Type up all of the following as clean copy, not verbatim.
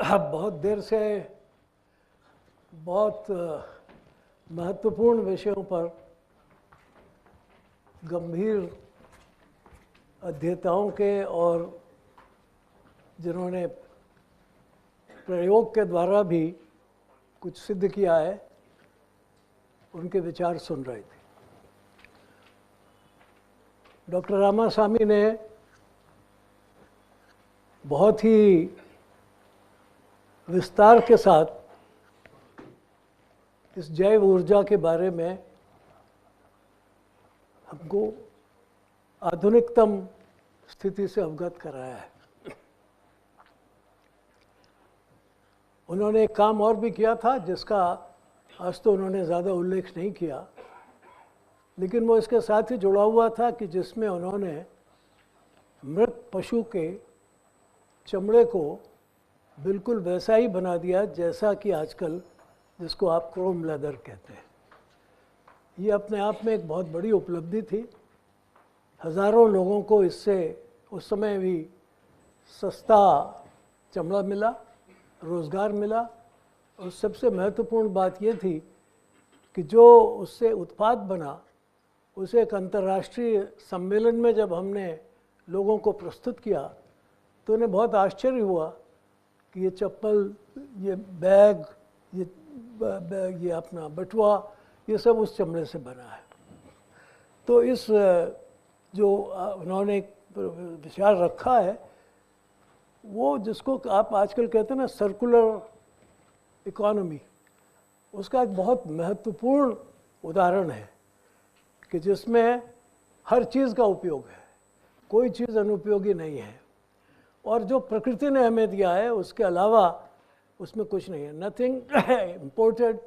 बहुत देर से बहुत महत्वपूर्ण विषयों पर गंभीर अध्येताओं के और जिन्होंने प्रयोग के द्वारा भी कुछ सिद्ध किया है, उनके विचार सुन रहे थे। डॉक्टर रामास्वामी ने बहुत ही विस्तार के साथ इस जैव ऊर्जा के बारे में हमको आधुनिकतम स्थिति से अवगत कराया है। उन्होंने एक काम और भी किया था जिसका आज तो उन्होंने ज़्यादा उल्लेख नहीं किया, लेकिन वो इसके साथ ही जुड़ा हुआ था कि जिसमें उन्होंने मृत पशु के चमड़े को बिल्कुल वैसा ही बना दिया जैसा कि आजकल जिसको आप क्रोम लेदर कहते हैं। ये अपने आप में एक बहुत बड़ी उपलब्धि थी। हज़ारों लोगों को इससे उस समय भी सस्ता चमड़ा मिला, रोज़गार मिला, और सबसे महत्वपूर्ण बात ये थी कि जो उससे उत्पाद बना उसे एक अंतर्राष्ट्रीय सम्मेलन में जब हमने लोगों को प्रस्तुत किया तो उन्हें बहुत आश्चर्य हुआ कि ये चप्पल, ये बैग, ये अपना बटुआ, ये सब उस चमड़े से बना है। तो इस जो उन्होंने विचार रखा है वो जिसको आप आजकल कहते हैं ना सर्कुलर इकोनॉमी, उसका एक बहुत महत्वपूर्ण उदाहरण है कि जिसमें हर चीज़ का उपयोग है, कोई चीज़ अनुपयोगी नहीं है, और जो प्रकृति ने हमें दिया है उसके अलावा उसमें कुछ नहीं है। Nothing imported,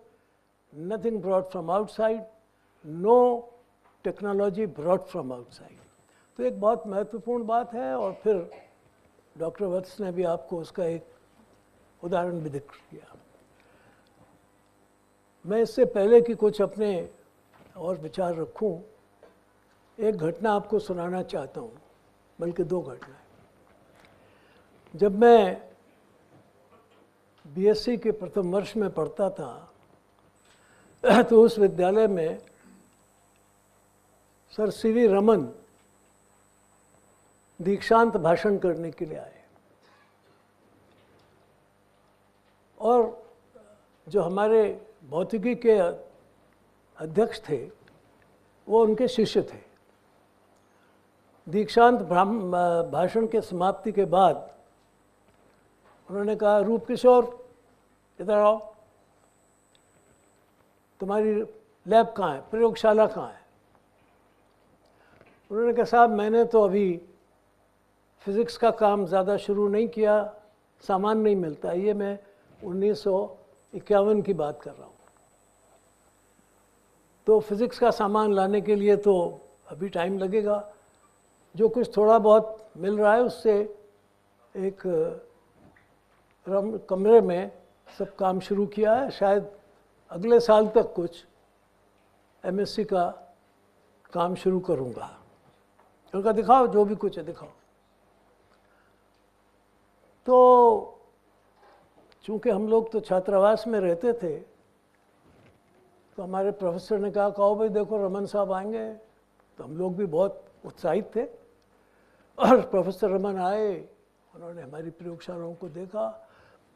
nothing brought from outside, no technology brought from outside. तो एक बहुत महत्वपूर्ण बात है। और फिर डॉक्टर वत्स ने भी आपको उसका एक उदाहरण भी दिखा किया। मैं इससे पहले कि कुछ अपने और विचार रखूं, एक घटना आपको सुनाना चाहता हूं, बल्कि दो घटनाएं। जब मैं बीएससी के प्रथम वर्ष में पढ़ता था तो उस विद्यालय में सर सीवी रमन दीक्षांत भाषण करने के लिए आए, और जो हमारे भौतिकी के अध्यक्ष थे वो उनके शिष्य थे। दीक्षांत भाषण के समाप्ति के बाद उन्होंने कहा, रूप किशोर इधर आओ, तुम्हारी लैब कहाँ है, प्रयोगशाला कहाँ है? उन्होंने कहा, साहब मैंने तो अभी फिज़िक्स का काम ज़्यादा शुरू नहीं किया, सामान नहीं मिलता। ये मैं 1951 की बात कर रहा हूँ, तो फिज़िक्स का सामान लाने के लिए तो अभी टाइम लगेगा। जो कुछ थोड़ा बहुत मिल रहा है उससे एक कमरे में सब काम शुरू किया है, शायद अगले साल तक कुछ एमएससी का काम शुरू करूँगा। उनका दिखाओ, जो भी कुछ है दिखाओ। तो चूँकि हम लोग तो छात्रावास में रहते थे तो हमारे प्रोफेसर ने कहा, कहो भाई देखो रमन साहब आएंगे। तो हम लोग भी बहुत उत्साहित थे, और प्रोफेसर रमन आए। उन्होंने हमारी प्रयोगशालाओं को देखा।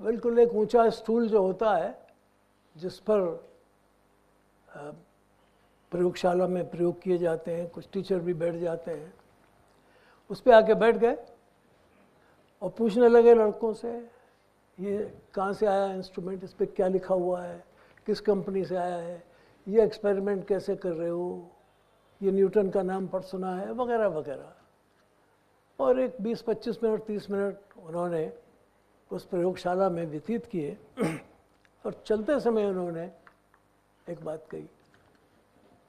बिल्कुल एक ऊंचा स्टूल जो होता है जिस पर प्रयोगशाला में प्रयोग किए जाते हैं, कुछ टीचर भी बैठ जाते हैं, उस पर आके बैठ गए और पूछने लगे लड़कों से, ये कहाँ से आया इंस्ट्रूमेंट, इस पर क्या लिखा हुआ है, किस कंपनी से आया है, ये एक्सपेरिमेंट कैसे कर रहे हो, ये न्यूटन का नाम पर सुना है, वगैरह वगैरह। और एक 20-25 मिनट 30 मिनट उन्होंने उस प्रयोगशाला में व्यतीत किए। और चलते समय उन्होंने एक बात कही,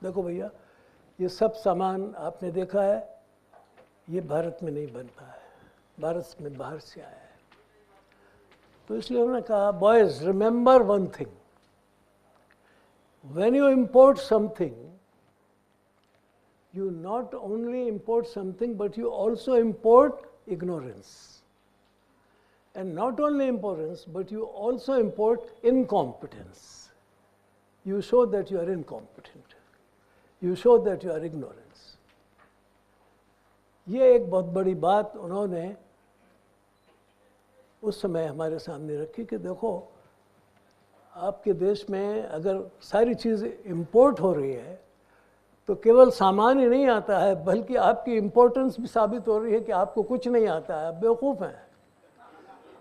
देखो भैया ये सब सामान आपने देखा है, ये भारत में नहीं बनता है, भारत में बाहर से आया है। तो इसलिए उन्होंने कहा, boys remember one thing, when you import something, you not only import something but you also import ignorance. And not only importance, but you also import incompetence. You show that you are incompetent. You show that you are ignorance. ये एक बहुत बड़ी बात उन्होंने उस समय हमारे सामने रखी कि देखो, आपके देश में अगर सारी चीज़ इंपोर्ट हो रही है तो केवल सामान ही नहीं आता है, बल्कि आपकी इम्पोर्टेंस भी साबित हो रही है कि आपको कुछ नहीं आता है, आप बेवकूफ़ हैं,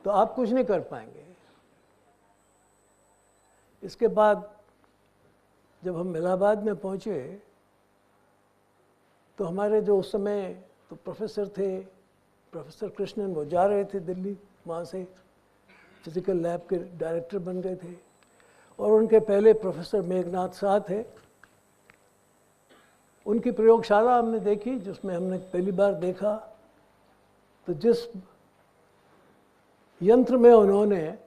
तो आप कुछ नहीं कर पाएंगे। इसके बाद जब हम इलाहाबाद में पहुँचे तो हमारे जो उस समय तो प्रोफेसर थे, प्रोफेसर कृष्णन, वो जा रहे थे दिल्ली, वहाँ से फिज़िकल लैब के डायरेक्टर बन गए थे, और उनके पहले प्रोफेसर मेघनाथ शाह थे। उनकी प्रयोगशाला हमने देखी, जिसमें हमने पहली बार देखा तो जिस यंत्र में उन्होंने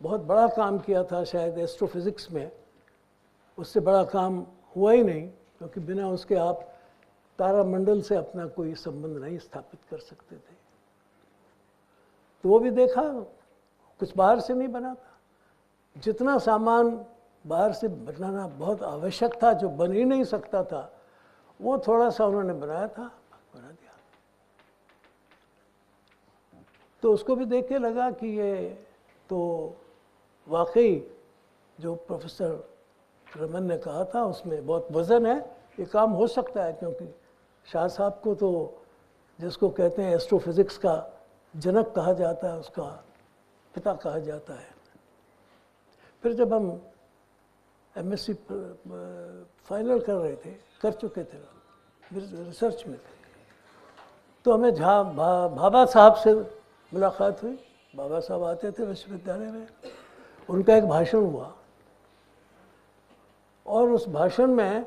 बहुत बड़ा काम किया था, शायद एस्ट्रोफिज़िक्स में, उससे बड़ा काम हुआ ही नहीं, क्योंकि बिना उसके आप तारामंडल से अपना कोई संबंध नहीं स्थापित कर सकते थे। तो वो भी देखा, कुछ बाहर से नहीं बना था। जितना सामान बाहर से बनाना बहुत आवश्यक था, जो बन ही नहीं सकता था, वो थोड़ा सा उन्होंने बनाया था, बना दिया। तो उसको भी देख के लगा कि ये तो वाकई जो प्रोफेसर रमन ने कहा था उसमें बहुत वज़न है, ये काम हो सकता है, क्योंकि शाह साहब को तो जिसको कहते हैं एस्ट्रोफिज़िक्स का जनक कहा जाता है, उसका पिता कहा जाता है। फिर जब हम एमएससी फाइनल कर रहे थे, कर चुके थे, रिसर्च में थे, तो हमें भाभा साहब से मुलाकात हुई। बाबा साहब आते थे विश्वविद्यालय में, उनका एक भाषण हुआ, और उस भाषण में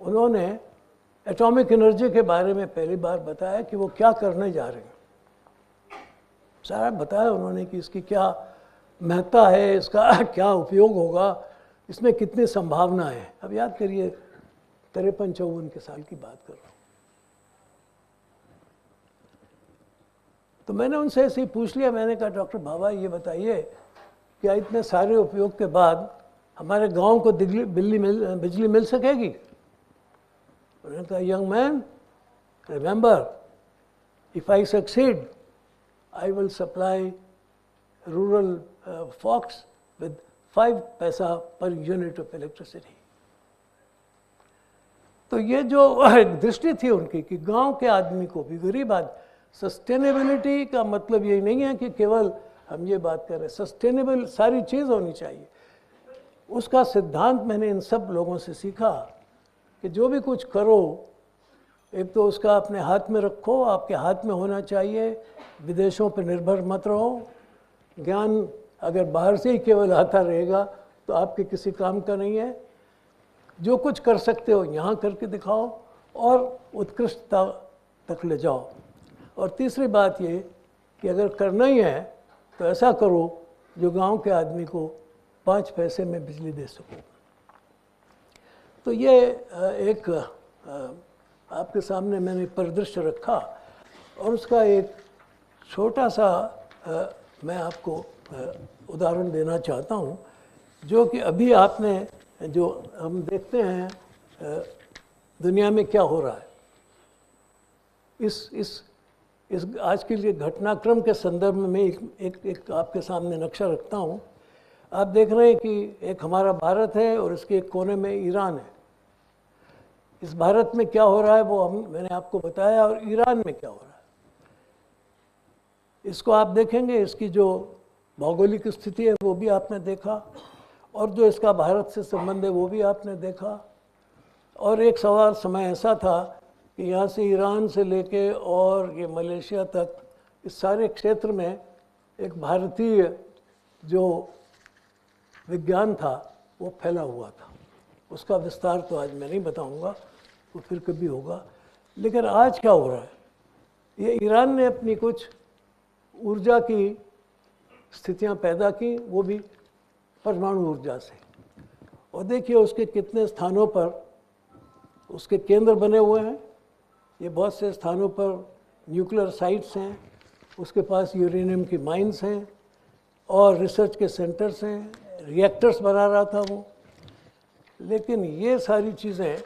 उन्होंने एटॉमिक एनर्जी के बारे में पहली बार बताया कि वो क्या करने जा रहे हैं। सारा बताया उन्होंने कि इसकी क्या महत्ता है, इसका क्या उपयोग होगा, इसमें कितनी संभावना है। अब याद करिए 53-54 के साल की बात कर रहा हूँ। तो मैंने उनसे ऐसे ही पूछ लिया, मैंने कहा डॉक्टर भाभा ये बताइए, क्या इतने सारे उपयोग के बाद हमारे गांव को बिजली मिल सकेगी? उन्होंने कहा young man, remember, if I succeed I will supply rural folks with 5 पैसा पर यूनिट ऑफ इलेक्ट्रिसिटी। तो ये जो दृष्टि थी उनकी कि गांव के आदमी को भी, गरीब आदमी, सस्टेनेबिलिटी का मतलब ये नहीं है कि केवल हम ये बात कर रहे हैं, सस्टेनेबल सारी चीज़ होनी चाहिए। उसका सिद्धांत मैंने इन सब लोगों से सीखा कि जो भी कुछ करो, एक तो उसका अपने हाथ में रखो, आपके हाथ में होना चाहिए, विदेशों पर निर्भर मत रहो। ज्ञान अगर बाहर से ही केवल आता रहेगा तो आपके किसी काम का नहीं है। जो कुछ कर सकते हो यहाँ करके दिखाओ और उत्कृष्टता तक ले जाओ। और तीसरी बात ये कि अगर करना ही है तो ऐसा करो जो गांव के आदमी को 5 पैसे में बिजली दे सको। तो ये एक आपके सामने मैंने परिदृश्य रखा, और उसका एक छोटा सा मैं आपको उदाहरण देना चाहता हूँ, जो कि अभी आपने जो हम देखते हैं दुनिया में क्या हो रहा है, इस आज के लिए घटनाक्रम के संदर्भ में मैं एक आपके सामने नक्शा रखता हूँ। आप देख रहे हैं कि एक हमारा भारत है और इसके एक कोने में ईरान है। इस भारत में क्या हो रहा है वो मैंने आपको बताया, और ईरान में क्या हो रहा है इसको आप देखेंगे। इसकी जो भौगोलिक स्थिति है वो भी आपने देखा, और जो इसका भारत से संबंध है वो भी आपने देखा। और एक समय ऐसा था कि यहाँ से ईरान से लेके और ये मलेशिया तक, इस सारे क्षेत्र में एक भारतीय जो विज्ञान था वो फैला हुआ था। उसका विस्तार तो आज मैं नहीं बताऊंगा, वो फिर कभी होगा। लेकिन आज क्या हो रहा है, ये ईरान ने अपनी कुछ ऊर्जा की स्थितियां पैदा की, वो भी परमाणु ऊर्जा से। और देखिए उसके कितने स्थानों पर उसके केंद्र बने हुए हैं। ये बहुत से स्थानों पर न्यूक्लियर साइट्स हैं, उसके पास यूरेनियम की माइंस हैं और रिसर्च के सेंटर्स हैं, रिएक्टर्स बना रहा था वो। लेकिन ये सारी चीज़ें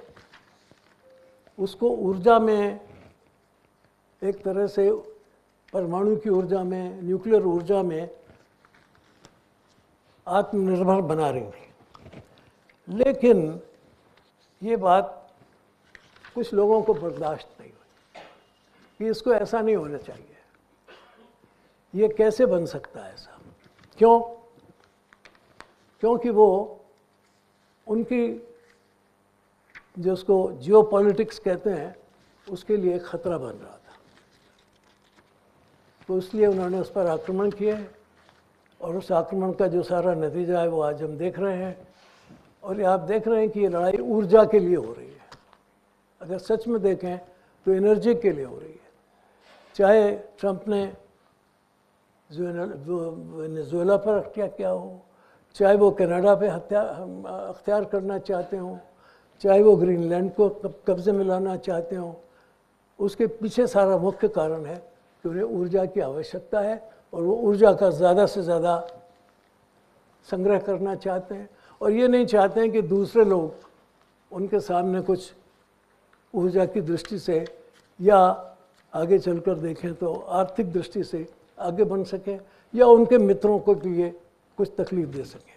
उसको ऊर्जा में एक तरह से परमाणु की ऊर्जा में, न्यूक्लियर ऊर्जा में आत्मनिर्भर बना रही थी। लेकिन ये बात कुछ लोगों को बर्दाश्त नहीं हुई कि इसको ऐसा नहीं होना चाहिए, ये कैसे बन सकता है ऐसा। क्यों? क्योंकि वो उनकी जिसको जियोपॉलिटिक्स कहते हैं उसके लिए खतरा बन रहा था। तो इसलिए उन्होंने उस पर आक्रमण किए और उस आक्रमण का जो सारा नतीजा है वो आज हम देख रहे हैं। और ये आप देख रहे हैं कि ये लड़ाई ऊर्जा के लिए हो रही है। अगर सच में देखें तो एनर्जी के लिए हो रही है। चाहे ट्रंप ने वेनेजुएला पर हत्या किया हो, चाहे वो कनाडा पे अख्तियार करना चाहते हों, चाहे वो ग्रीनलैंड को कब्जे में लाना चाहते हों, उसके पीछे सारा मुख्य कारण है कि उन्हें ऊर्जा की आवश्यकता है और वो ऊर्जा का ज़्यादा से ज़्यादा संग्रह करना चाहते हैं। और ये नहीं चाहते हैं कि दूसरे लोग उनके सामने कुछ ऊर्जा की दृष्टि से या आगे चलकर देखें तो आर्थिक दृष्टि से आगे बढ़ सकें या उनके मित्रों को भी ये कुछ तकलीफ दे सकें।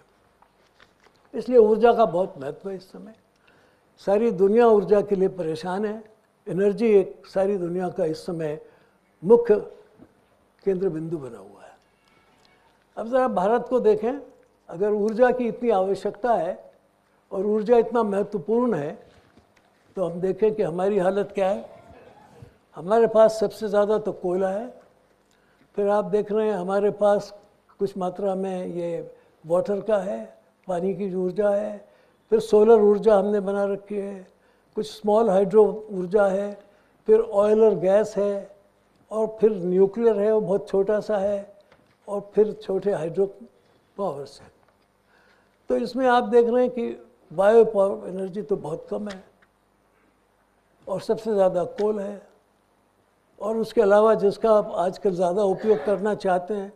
इसलिए ऊर्जा का बहुत महत्व है इस समय। सारी दुनिया ऊर्जा के लिए परेशान है। एनर्जी एक सारी दुनिया का इस समय मुख्य केंद्र बिंदु बना हुआ है। अब ज़रा भारत को देखें, अगर ऊर्जा की इतनी आवश्यकता है और ऊर्जा इतना महत्वपूर्ण है तो हम देखें कि हमारी हालत क्या है। हमारे पास सबसे ज़्यादा तो कोयला है, फिर आप देख रहे हैं हमारे पास कुछ मात्रा में ये वाटर का है, पानी की ऊर्जा है, फिर सोलर ऊर्जा हमने बना रखी है, कुछ स्मॉल हाइड्रो ऊर्जा है, फिर ऑयल और गैस है, और फिर न्यूक्लियर है, वो बहुत छोटा सा है, और फिर छोटे हाइड्रो पावर्स हैं। तो इसमें आप देख रहे हैं कि बायो पावर एनर्जी तो बहुत कम है और सबसे ज़्यादा कोल है। और उसके अलावा जिसका आप आजकल ज़्यादा उपयोग करना चाहते हैं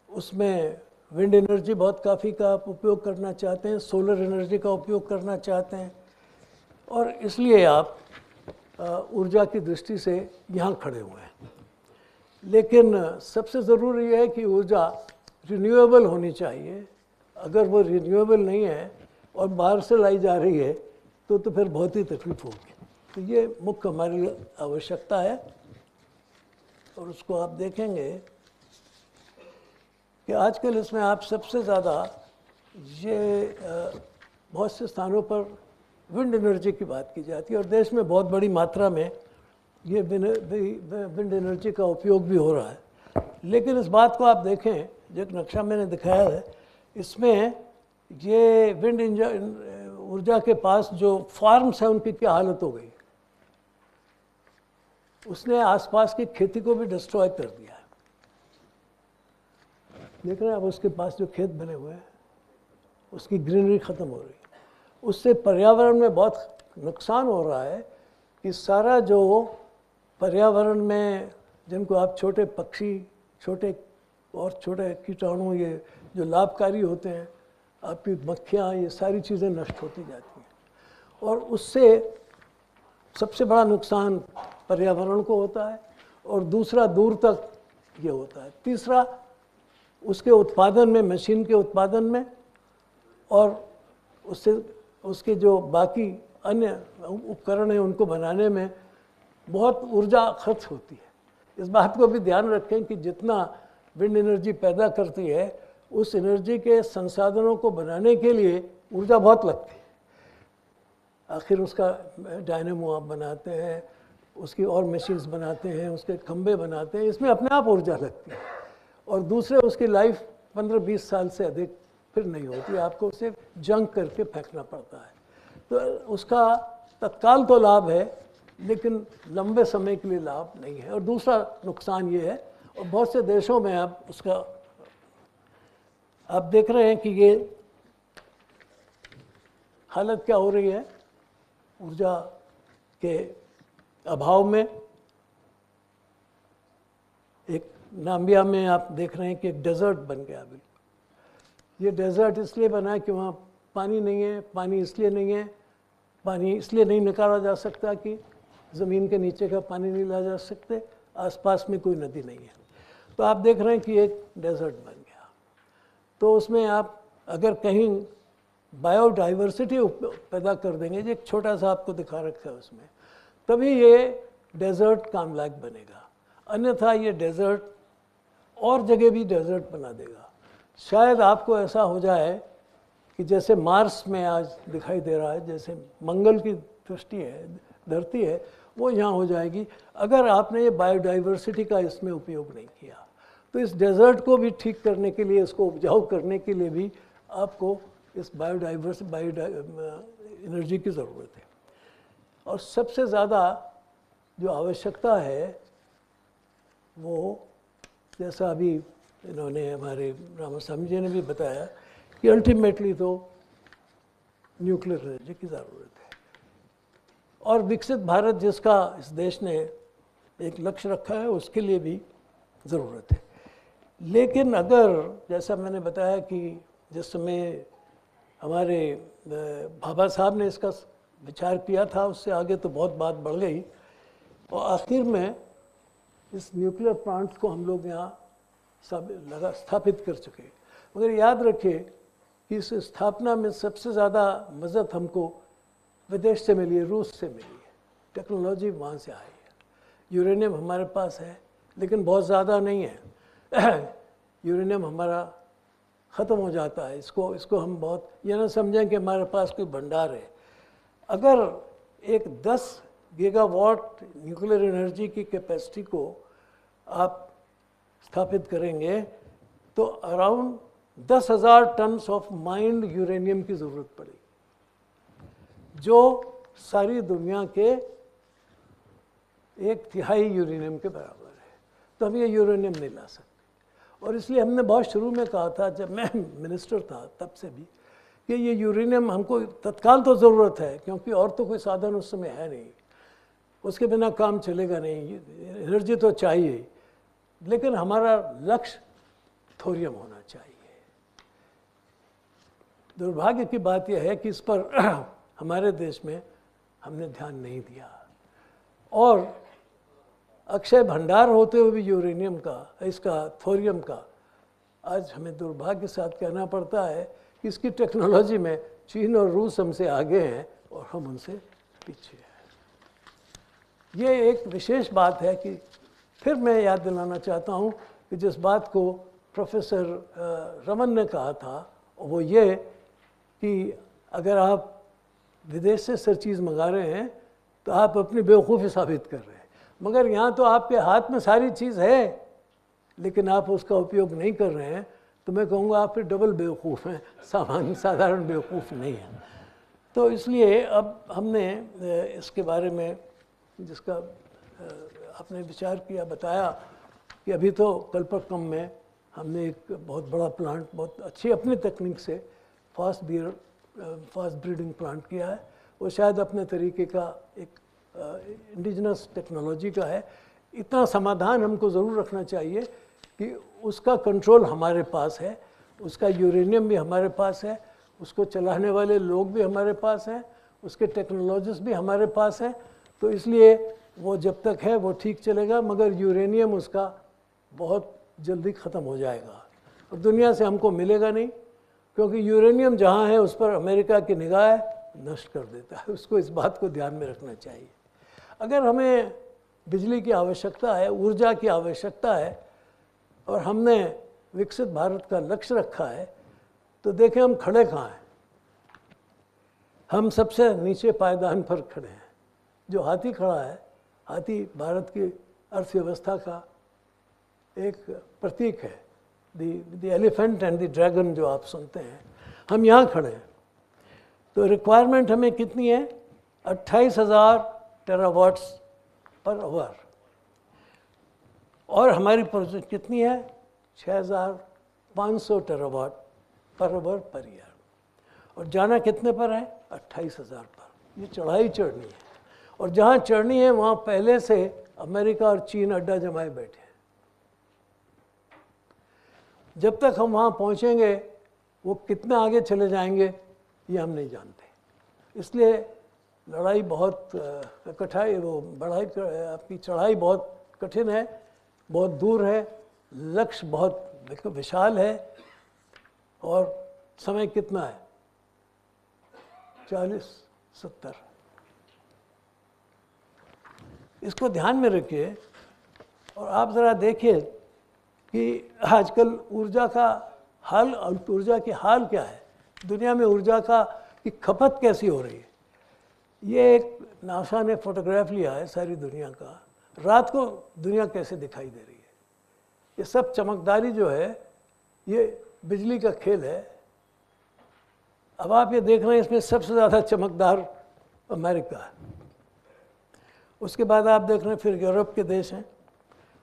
उसमें विंड एनर्जी बहुत काफ़ी का आप उपयोग करना चाहते हैं, सोलर एनर्जी का उपयोग करना चाहते हैं, और इसलिए आप ऊर्जा की दृष्टि से यहाँ खड़े हुए हैं। लेकिन सबसे ज़रूरी है कि ऊर्जा रिन्यूएबल होनी चाहिए। अगर वो रिन्यूएबल नहीं है और बाहर से लाई जा रही है तो फिर बहुत ही तकलीफ होगी। तो ये मुख्य हमारी आवश्यकता है। और उसको आप देखेंगे कि आजकल इसमें आप सबसे ज़्यादा ये बहुत से स्थानों पर विंड एनर्जी की बात की जाती है और देश में बहुत बड़ी मात्रा में ये विंड एनर्जी का उपयोग भी हो रहा है। लेकिन इस बात को आप देखें, जो एक नक्शा मैंने दिखाया है, इसमें ये विंड ऊर्जा के पास जो फार्म्स हैं उनकी क्या हालत हो गई। उसने आसपास की खेती को भी डिस्ट्रॉय कर दिया है। देख रहे हैं आप, उसके पास जो खेत बने हुए हैं उसकी ग्रीनरी ख़त्म हो रही है। उससे पर्यावरण में बहुत नुकसान हो रहा है कि सारा जो पर्यावरण में जिनको आप छोटे पक्षी, छोटे और छोटे कीटाणु, ये जो लाभकारी होते हैं, आपकी मक्खियाँ, ये सारी चीज़ें नष्ट होती जाती हैं। और उससे सबसे बड़ा नुकसान पर्यावरण को होता है और दूसरा दूर तक ये होता है। तीसरा उसके उत्पादन में, मशीन के उत्पादन में, और उससे उसके जो बाकी अन्य उपकरण हैं उनको बनाने में बहुत ऊर्जा खर्च होती है। इस बात को भी ध्यान रखें कि जितना विंड एनर्जी पैदा करती है उस एनर्जी के संसाधनों को बनाने के लिए ऊर्जा बहुत लगती है। आखिर उसका डायनेमो आप बनाते हैं, उसकी और मशीन्स बनाते हैं, उसके खंभे बनाते हैं, इसमें अपने आप ऊर्जा लगती है। और दूसरे उसकी लाइफ 15-20 साल से अधिक फिर नहीं होती, आपको उसे जंक करके फेंकना पड़ता है। तो उसका तत्काल तो लाभ है लेकिन लंबे समय के लिए लाभ नहीं है। और दूसरा नुकसान ये है, और बहुत से देशों में आप उसका आप देख रहे हैं कि ये हालत क्या हो रही है ऊर्जा के अभाव में। एक नाम्बिया में आप देख रहे हैं कि एक डेजर्ट बन गया बिल्कुल। ये डेजर्ट इसलिए बना है कि वहाँ पानी नहीं है, पानी इसलिए नहीं है, पानी इसलिए नहीं निकाला जा सकता कि ज़मीन के नीचे का पानी नहीं ला जा सकते, आसपास में कोई नदी नहीं है। तो आप देख रहे हैं कि एक डेजर्ट बन गया। तो उसमें आप अगर कहीं बायोडाइवर्सिटी पैदा कर देंगे, जो एक छोटा सा आपको दिखा रखा है उसमें, तभी ये डेजर्ट काम लायक बनेगा। अन्यथा ये डेजर्ट और जगह भी डेजर्ट बना देगा। शायद आपको ऐसा हो जाए कि जैसे मार्स में आज दिखाई दे रहा है, जैसे मंगल की दृष्टि है, धरती है, वो यहाँ हो जाएगी अगर आपने ये बायोडाइवर्सिटी का इसमें उपयोग नहीं किया। तो इस डेजर्ट को भी ठीक करने के लिए, इसको उपजाऊ करने के लिए भी आपको इस एनर्जी की ज़रूरत है। और सबसे ज़्यादा जो आवश्यकता है वो, जैसा अभी इन्होंने हमारे रामास्वामी जी ने भी बताया कि अल्टीमेटली तो न्यूक्लियर एनर्जी की ज़रूरत है। और विकसित भारत जिसका इस देश ने एक लक्ष्य रखा है, उसके लिए भी ज़रूरत है। लेकिन अगर, जैसा मैंने बताया कि जिस समय हमारे भाभा साहब ने इसका विचार किया था, उससे आगे तो बहुत बात बढ़ गई और आखिर में इस न्यूक्लियर प्लांट को हम लोग यहाँ स्थापित कर चुके। मगर याद रखिए कि इस स्थापना में सबसे ज़्यादा मदद हमको विदेश से मिली है, रूस से मिली है। टेक्नोलॉजी वहाँ से आई है। यूरेनियम हमारे पास है लेकिन बहुत ज़्यादा नहीं है। यूरेनियम हमारा ख़त्म हो जाता है। इसको हम बहुत ये ना समझें कि हमारे पास कोई भंडार है। अगर एक 10 गीगावाट न्यूक्लियर एनर्जी की कैपेसिटी को आप स्थापित करेंगे तो around 10,000 ton of mined uranium की ज़रूरत पड़ेगी, जो सारी दुनिया के 1/3 यूरेनियम के बराबर है। तो हम ये यूरेनियम नहीं ला सकते। और इसलिए हमने बहुत शुरू में कहा था, जब मैं मिनिस्टर था तब से भी, कि ये यूरेनियम हमको तत्काल तो ज़रूरत है, क्योंकि और तो कोई साधन उस समय है नहीं, उसके बिना काम चलेगा नहीं, एनर्जी तो चाहिए। लेकिन हमारा लक्ष्य थोरियम होना चाहिए। दुर्भाग्य की बात यह है कि इस पर हमारे देश में हमने ध्यान नहीं दिया और अक्षय भंडार होते हुए भी यूरेनियम का, इसका थोरियम का, आज हमें दुर्भाग्य के साथ कहना पड़ता है कि इसकी टेक्नोलॉजी में चीन और रूस हमसे आगे हैं और हम उनसे पीछे हैं। ये एक विशेष बात है कि फिर मैं याद दिलाना चाहता हूँ कि जिस बात को प्रोफेसर रमन ने कहा था, वो ये कि अगर आप विदेश से हर चीज़ मंगा रहे हैं तो आप अपनी बेवकूफ़ी साबित कर रहे हैं। मगर यहाँ तो आपके हाथ में सारी चीज़ है लेकिन आप उसका उपयोग नहीं कर रहे हैं, तो मैं कहूँगा आप फिर डबल बेवकूफ़ हैं, साधारण बेवकूफ़ नहीं हैं। तो इसलिए अब हमने इसके बारे में, जिसका आपने विचार किया, बताया कि अभी तो कल्पक्कम में हमने एक बहुत बड़ा प्लांट, बहुत अच्छी अपनी तकनीक से फास्ट ब्रीडिंग प्लांट किया है। वो शायद अपने तरीके का एक इंडिजिनस टेक्नोलॉजी का है। इतना समाधान हमको ज़रूर रखना चाहिए कि उसका कंट्रोल हमारे पास है, उसका यूरेनियम भी हमारे पास है, उसको चलाने वाले लोग भी हमारे पास हैं, उसके टेक्नोलॉजिस्ट भी हमारे पास हैं। तो इसलिए वो जब तक है वो ठीक चलेगा, मगर यूरेनियम उसका बहुत जल्दी ख़त्म हो जाएगा और दुनिया से हमको मिलेगा नहीं, क्योंकि यूरेनियम जहाँ है उस पर अमेरिका की निगाह नष्ट कर देता है। उसको इस बात को ध्यान में रखना चाहिए। अगर हमें बिजली की आवश्यकता है, ऊर्जा की आवश्यकता है और हमने विकसित भारत का लक्ष्य रखा है, तो देखें हम खड़े कहाँ हैं। हम सबसे नीचे पायदान पर खड़े हैं। जो हाथी खड़ा है, हाथी भारत की अर्थव्यवस्था का एक प्रतीक है, the elephant and the dragon जो आप सुनते हैं, हम यहाँ खड़े हैं। तो रिक्वायरमेंट हमें कितनी है? 28,000 टेरावाट्स पर आवर, और हमारी प्रोजेक्ट कितनी है? 6,500 terawatt per hour per year. और जाना कितने पर है? 28,000 पर। ये चढ़ाई चढ़नी है और जहाँ चढ़नी है वहाँ पहले से अमेरिका और चीन अड्डा जमाए बैठे हैं। जब तक हम वहाँ पहुँचेंगे वो कितने आगे चले जाएंगे ये हम नहीं जानते। इसलिए लड़ाई बहुत कठिन, वो बढ़ाई आपकी चढ़ाई बहुत कठिन है, बहुत दूर है, लक्ष्य बहुत विशाल है, और समय कितना है 40-70। इसको ध्यान में रखिए। और आप ज़रा देखिए कि आजकल ऊर्जा का हाल, ऊर्जा की हाल क्या है, दुनिया में ऊर्जा की खपत कैसी हो रही है। ये एक नासा ने फोटोग्राफ लिया है सारी दुनिया का, रात को दुनिया कैसे दिखाई दे रही है। ये सब चमकदारी जो है ये बिजली का खेल है। अब आप ये देख रहे हैं इसमें सबसे ज़्यादा चमकदार अमेरिका है, उसके बाद आप देख रहे हैं फिर यूरोप के देश हैं,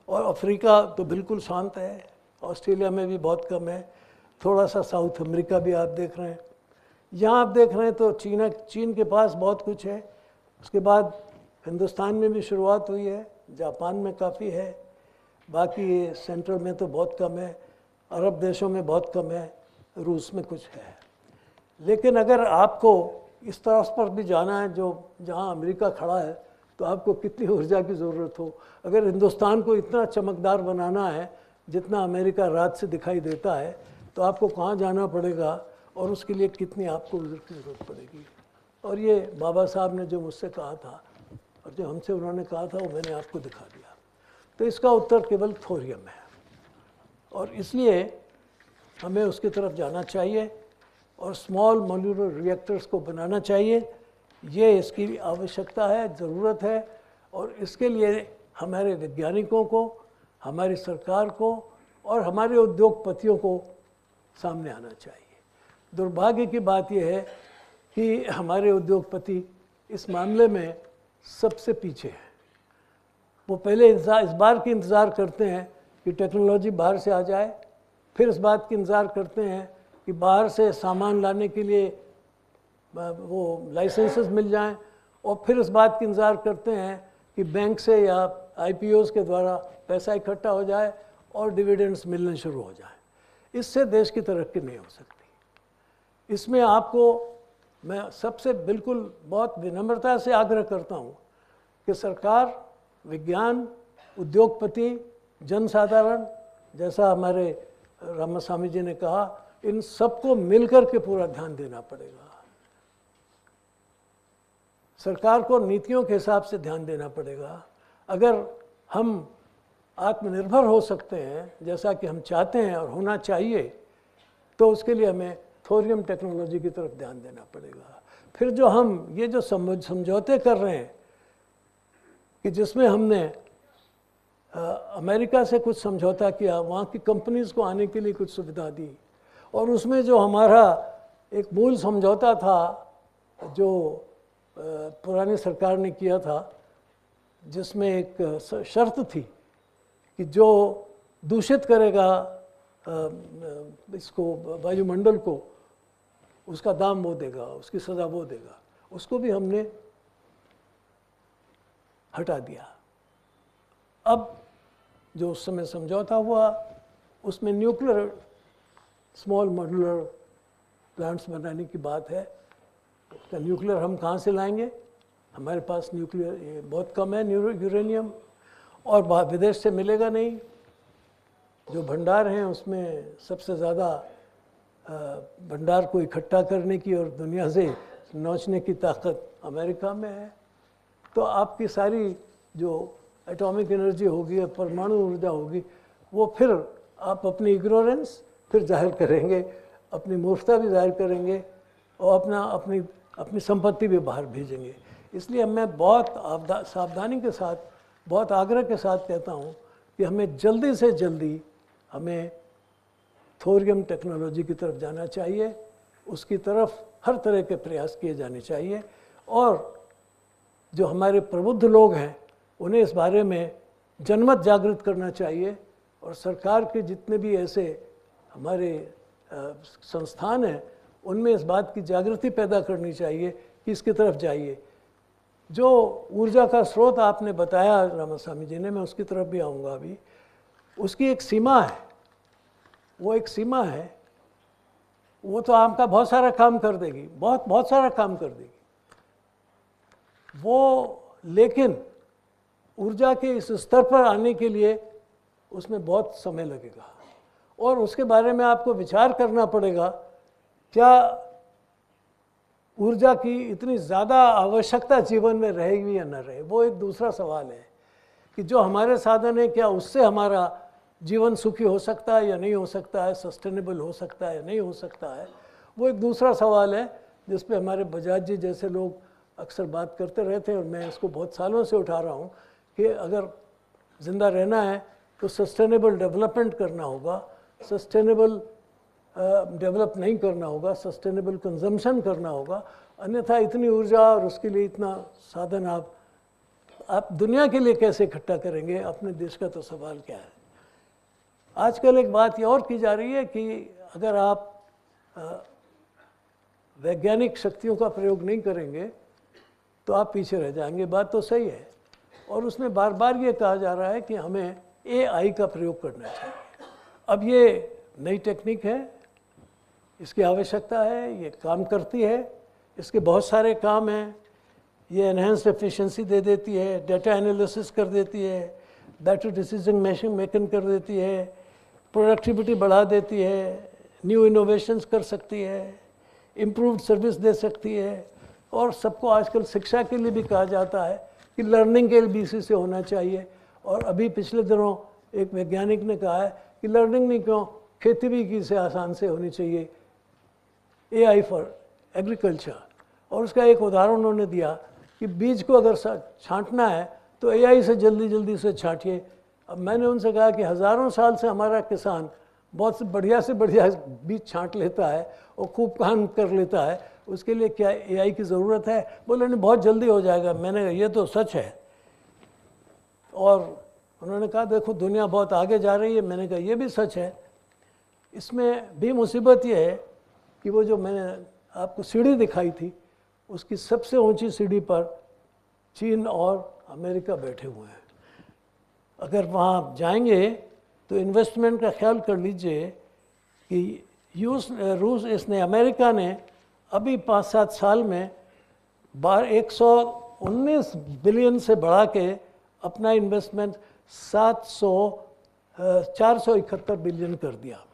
और अफ्रीका तो बिल्कुल शांत है, ऑस्ट्रेलिया में भी बहुत कम है, थोड़ा सा साउथ अमेरिका भी आप देख रहे हैं। यहाँ आप देख रहे हैं तो चीन के पास बहुत कुछ है, उसके बाद हिंदुस्तान में भी शुरुआत हुई है, जापान में काफ़ी है, बाकी सेंट्रल में तो बहुत कम है, अरब देशों में बहुत कम है, रूस में कुछ है। लेकिन अगर आपको इस तरफ पर भी जाना है जो जहाँ अमेरिका खड़ा है, तो आपको कितनी ऊर्जा की ज़रूरत हो। अगर हिंदुस्तान को इतना चमकदार बनाना है जितना अमेरिका रात से दिखाई देता है, तो आपको कहाँ जाना पड़ेगा और उसके लिए कितनी आपको ऊर्जा की ज़रूरत पड़ेगी। और ये बाबा साहब ने जो मुझसे कहा था और जो हमसे उन्होंने कहा था वो मैंने आपको दिखा दिया। तो इसका उत्तर केवल थोरियम है, और इसलिए हमें उसकी तरफ जाना चाहिए और स्मॉल मॉड्यूलर रिएक्टर्स को बनाना चाहिए। ये इसकी आवश्यकता है, ज़रूरत है, और इसके लिए हमारे वैज्ञानिकों को, हमारी सरकार को और हमारे उद्योगपतियों को सामने आना चाहिए। दुर्भाग्य की बात यह है कि हमारे उद्योगपति इस मामले में सबसे पीछे हैं। वो पहले इस बार की इंतज़ार करते हैं कि टेक्नोलॉजी बाहर से आ जाए, फिर इस बात की इंतज़ार करते हैं कि बाहर से सामान लाने के लिए वो लाइसेंसेस मिल जाएं, और फिर इस बात की इंतज़ार करते हैं कि बैंक से या आईपीओज़ के द्वारा पैसा इकट्ठा हो जाए और डिविडेंड्स मिलने शुरू हो जाए। इससे देश की तरक्की नहीं हो सकती। इसमें आपको मैं सबसे बिल्कुल बहुत विनम्रता से आग्रह करता हूँ कि सरकार, विज्ञान, उद्योगपति, जनसाधारण, जैसा हमारे रामास्वामी जी ने कहा, इन सबको मिलकर के पूरा ध्यान देना पड़ेगा। सरकार को नीतियों के हिसाब से ध्यान देना पड़ेगा। अगर हम आत्मनिर्भर हो सकते हैं जैसा कि हम चाहते हैं और होना चाहिए, तो उसके लिए हमें थोरियम टेक्नोलॉजी की तरफ ध्यान देना पड़ेगा। फिर जो हम ये जो समझौते कर रहे हैं कि जिसमें हमने अमेरिका से कुछ समझौता किया, वहाँ की कंपनीज़ को आने के लिए कुछ सुविधा दी, और उसमें जो हमारा एक मूल समझौता था जो पुरानी सरकार ने किया था, जिसमें एक शर्त थी कि जो दूषित करेगा इसको, वायुमंडल को, उसका दाम वो देगा, उसकी सज़ा वो देगा, उसको भी हमने हटा दिया। अब जो उस समय समझौता हुआ उसमें न्यूक्लियर स्मॉल मॉड्यूलर प्लांट्स बनाने की बात है। तो न्यूक्लियर हम कहाँ से लाएंगे? हमारे पास न्यूक्लियर बहुत कम है, यूरेनियम, और विदेश से मिलेगा नहीं। जो भंडार हैं उसमें सबसे ज़्यादा भंडार को इकट्ठा करने की और दुनिया से नोचने की ताकत अमेरिका में है। तो आपकी सारी जो एटॉमिक एनर्जी होगी या परमाणु ऊर्जा होगी, वो फिर आप अपनी इग्नोरेंस फिर जाहिर करेंगे, अपनी मूर्खता भी जाहिर करेंगे, और अपनी संपत्ति भी बाहर भेजेंगे। इसलिए मैं बहुत सावधानी के साथ, बहुत आग्रह के साथ कहता हूँ कि हमें जल्दी से जल्दी हमें थोरियम टेक्नोलॉजी की तरफ जाना चाहिए, उसकी तरफ हर तरह के प्रयास किए जाने चाहिए, और जो हमारे प्रबुद्ध लोग हैं उन्हें इस बारे में जनमत जागृत करना चाहिए, और सरकार के जितने भी ऐसे हमारे संस्थान हैं उनमें इस बात की जागृति पैदा करनी चाहिए कि इसकी तरफ जाइए। जो ऊर्जा का स्रोत आपने बताया रामास्वामी जी ने, मैं उसकी तरफ भी आऊँगा अभी। उसकी एक सीमा है, वो एक सीमा है, वो तो आपका बहुत सारा काम कर देगी, बहुत सारा काम कर देगी वो, लेकिन ऊर्जा के इस स्तर पर आने के लिए उसमें बहुत समय लगेगा और उसके बारे में आपको विचार करना पड़ेगा, क्या ऊर्जा की इतनी ज़्यादा आवश्यकता जीवन में रहेगी या न रहे। वो एक दूसरा सवाल है कि जो हमारे साधन है क्या उससे हमारा जीवन सुखी हो सकता है या नहीं हो सकता है, सस्टेनेबल हो सकता है या नहीं हो सकता है, वो एक दूसरा सवाल है जिस पे हमारे बजाज जी जैसे लोग अक्सर बात करते रहते हैं और मैं इसको बहुत सालों से उठा रहा हूँ कि अगर ज़िंदा रहना है तो सस्टेनेबल डेवलपमेंट करना होगा, सस्टेनेबल डेवलप नहीं करना होगा, सस्टेनेबल कंजम्पशन करना होगा, अन्यथा इतनी ऊर्जा और उसके लिए इतना साधन आप दुनिया के लिए कैसे इकट्ठा करेंगे, अपने देश का तो सवाल क्या है। आजकल एक बात ये और की जा रही है कि अगर आप वैज्ञानिक शक्तियों का प्रयोग नहीं करेंगे तो आप पीछे रह जाएंगे। बात तो सही है और उसमें बार बार ये कहा जा रहा है कि हमें AI का प्रयोग करना चाहिए। अब ये नई टेक्निक है, इसकी आवश्यकता है, ये काम करती है, इसके बहुत सारे काम हैं। ये एनहेंस्ड एफिशिएंसी दे देती है, डाटा एनालिसिस कर देती है, बेटर डिसीजन मेकिंग कर देती है, प्रोडक्टिविटी बढ़ा देती है, न्यू इनोवेशंस कर सकती है, इम्प्रूव्ड सर्विस दे सकती है। और सबको आजकल शिक्षा के लिए भी कहा जाता है कि लर्निंग के लिए भी इसी से होना चाहिए। और अभी पिछले दिनों एक वैज्ञानिक ने कहा है कि लर्निंग नहीं क्यों, खेती भी की से आसान से होनी चाहिए, AI फॉर एग्रीकल्चर। और उसका एक उदाहरण उन्होंने दिया कि बीज को अगर छांटना है तो AI से जल्दी से छांटिए। अब मैंने उनसे कहा कि हज़ारों साल से हमारा किसान बहुत से बढ़िया बीज छांट लेता है और खूब काम कर लेता है, उसके लिए क्या AI की ज़रूरत है? बोले नहीं, बहुत जल्दी हो जाएगा। मैंने कहा ये तो सच है। और उन्होंने कहा देखो दुनिया बहुत आगे जा रही है। मैंने कहा ये भी सच है। इसमें भी मुसीबत ये है कि वो जो मैंने आपको सीढ़ी दिखाई थी, उसकी सबसे ऊंची सीढ़ी पर चीन और अमेरिका बैठे हुए हैं। अगर वहाँ जाएंगे तो इन्वेस्टमेंट का ख्याल कर लीजिए कि अमेरिका ने अभी 5-7 साल में 119 बिलियन से बढ़ा के अपना इन्वेस्टमेंट 471 बिलियन कर दिया।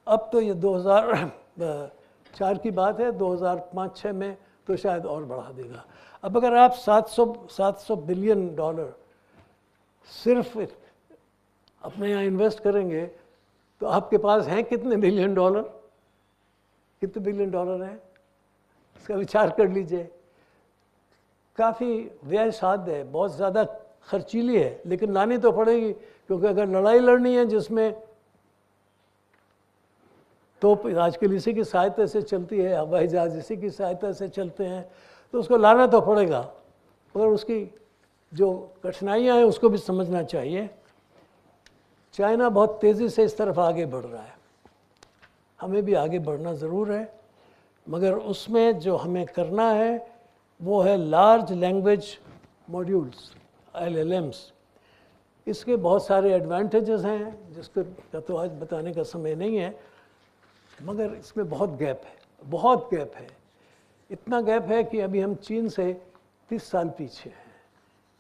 अब तो ये 2004 की बात है, 2005-06 में तो शायद और बढ़ा देगा। अब अगर आप 700 बिलियन डॉलर सिर्फ अपने यहाँ इन्वेस्ट करेंगे तो आपके पास हैं कितने बिलियन डॉलर? कितने बिलियन डॉलर हैं इसका विचार कर लीजिए। काफ़ी व्यय साध्य है, बहुत ज़्यादा खर्चीली है, लेकिन लानी तो पड़ेगी क्योंकि अगर लड़ाई लड़नी है जिसमें तो आजकल इसी की सहायता से चलती है, हवाई जहाज़ इसी की सहायता से चलते हैं, तो उसको लाना तो पड़ेगा। मगर उसकी जो कठिनाइयाँ हैं उसको भी समझना चाहिए। चाइना बहुत तेज़ी से इस तरफ आगे बढ़ रहा है, हमें भी आगे बढ़ना ज़रूर है, मगर उसमें जो हमें करना है वो है लार्ज लैंग्वेज मॉड्यूल्स, LLMs। इसके बहुत सारे एडवांटेजेस हैं जिसको तो आज बताने का समय नहीं है, मगर इसमें बहुत गैप है। इतना गैप है कि अभी हम चीन से 30 साल पीछे हैं।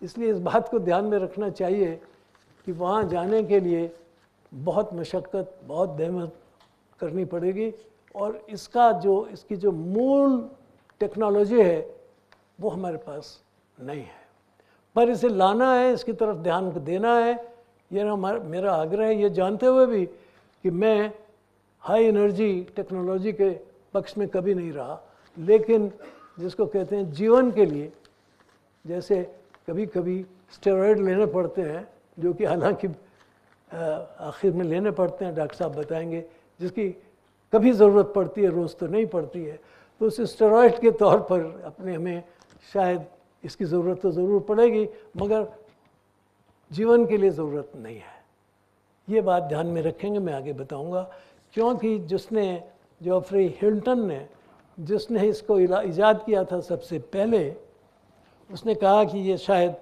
इसलिए इस बात को ध्यान में रखना चाहिए कि वहाँ जाने के लिए बहुत मशक्क़त, बहुत मेहनत करनी पड़ेगी और इसकी जो मूल टेक्नोलॉजी है वो हमारे पास नहीं है। पर इसे लाना है, इसकी तरफ ध्यान देना है, ये मेरा आग्रह है, ये जानते हुए भी कि मैं हाई एनर्जी टेक्नोलॉजी के पक्ष में कभी नहीं रहा, लेकिन जिसको कहते हैं जीवन के लिए, जैसे कभी कभी स्टेरॉयड लेने पड़ते हैं, जो कि हालांकि आखिर में लेने पड़ते हैं, डॉक्टर साहब बताएंगे, जिसकी कभी ज़रूरत पड़ती है, रोज़ तो नहीं पड़ती है, तो उस स्टेरॉयड के तौर पर अपने हमें शायद इसकी ज़रूरत तो ज़रूर पड़ेगी, मगर जीवन के लिए ज़रूरत नहीं है। ये बात ध्यान में रखेंगे, मैं आगे बताऊंगा। क्योंकि जॉफ्री हिल्टन ने, जिसने इसको ईजाद किया था सबसे पहले, उसने कहा कि ये शायद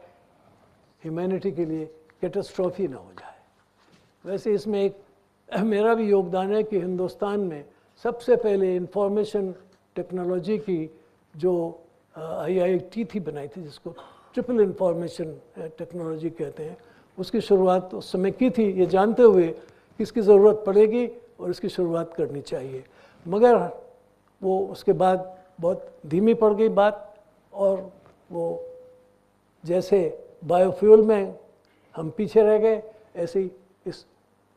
ह्यूमैनिटी के लिए कैटास्ट्रॉफी ना हो जाए। वैसे इसमें एक मेरा भी योगदान है कि हिंदुस्तान में सबसे पहले इंफॉर्मेशन टेक्नोलॉजी की जो IIT थी बनाई थी, जिसको ट्रिपल इंफॉर्मेशन टेक्नोलॉजी कहते हैं, उसकी शुरुआत उस समय की थी, ये जानते हुए कि इसकी ज़रूरत पड़ेगी और इसकी शुरुआत करनी चाहिए। मगर वो उसके बाद बहुत धीमी पड़ गई बात, और वो जैसे बायोफ्यूल में हम पीछे रह गए, ऐसे ही इस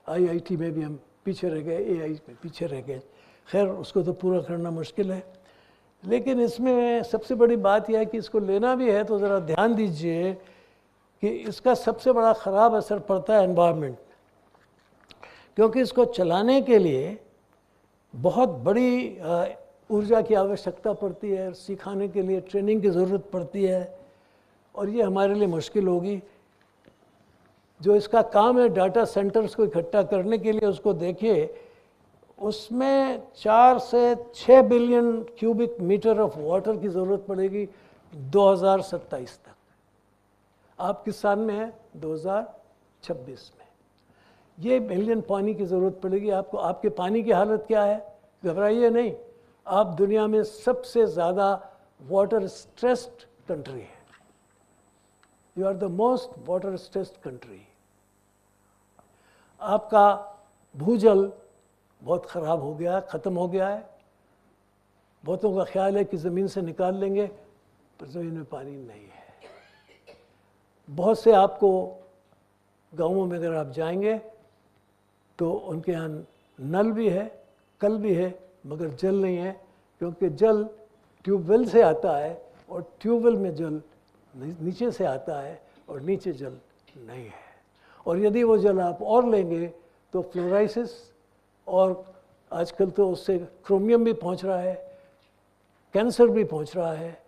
IIT में भी हम पीछे रह गए, AI में पीछे रह गए। खैर उसको तो पूरा करना मुश्किल है, लेकिन इसमें सबसे बड़ी बात यह है कि इसको लेना भी है तो ज़रा ध्यान दीजिए कि इसका सबसे बड़ा ख़राब असर पड़ता है एनवायरनमेंट, क्योंकि इसको चलाने के लिए बहुत बड़ी ऊर्जा की आवश्यकता पड़ती है, सिखाने के लिए ट्रेनिंग की ज़रूरत पड़ती है, और ये हमारे लिए मुश्किल होगी। जो इसका काम है डाटा सेंटर्स को इकट्ठा करने के लिए, उसको देखिए, उसमें 4 से 6 billion cubic metre of water की ज़रूरत पड़ेगी 2027 तक। आप किस साल में है? 2026 में। ये बिलियन पानी की ज़रूरत पड़ेगी आपको। आपके पानी की हालत क्या है? घबराइए नहीं, आप दुनिया में सबसे ज़्यादा वाटर स्ट्रेस्ड कंट्री है। You are the most water stressed country. आपका भूजल बहुत ख़राब हो गया है, ख़त्म हो गया है। बहुतों का ख्याल है कि ज़मीन से निकाल लेंगे, पर ज़मीन में पानी नहीं है। बहुत से आपको गाँवों में अगर आप जाएंगे तो उनके यहाँ नल भी है, कल भी है, मगर जल नहीं है, क्योंकि जल ट्यूबवेल से आता है और ट्यूबवेल में जल नीचे से आता है और नीचे जल नहीं है। और यदि वो जल आप और लेंगे तो फ्लोराइसिस, और आजकल तो उससे क्रोमियम भी पहुंच रहा है, कैंसर भी पहुंच रहा है।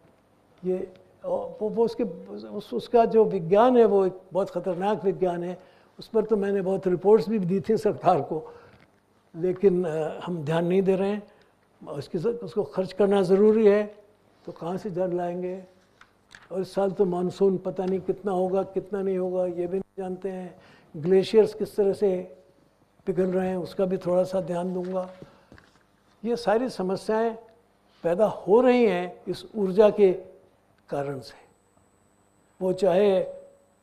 ये वो उसका जो विज्ञान है वो एक बहुत ख़तरनाक विज्ञान है। उस पर तो मैंने बहुत रिपोर्ट्स भी दी थी सरकार को, लेकिन हम ध्यान नहीं दे रहे हैं। उसको खर्च करना ज़रूरी है, तो कहाँ से जल लाएंगे? और इस साल तो मानसून पता नहीं कितना होगा कितना नहीं होगा, ये भी नहीं जानते हैं। ग्लेशियर्स किस तरह से पिघल रहे हैं, उसका भी थोड़ा सा ध्यान दूंगा। ये सारी समस्याएं पैदा हो रही हैं इस ऊर्जा के कारण से। वो चाहे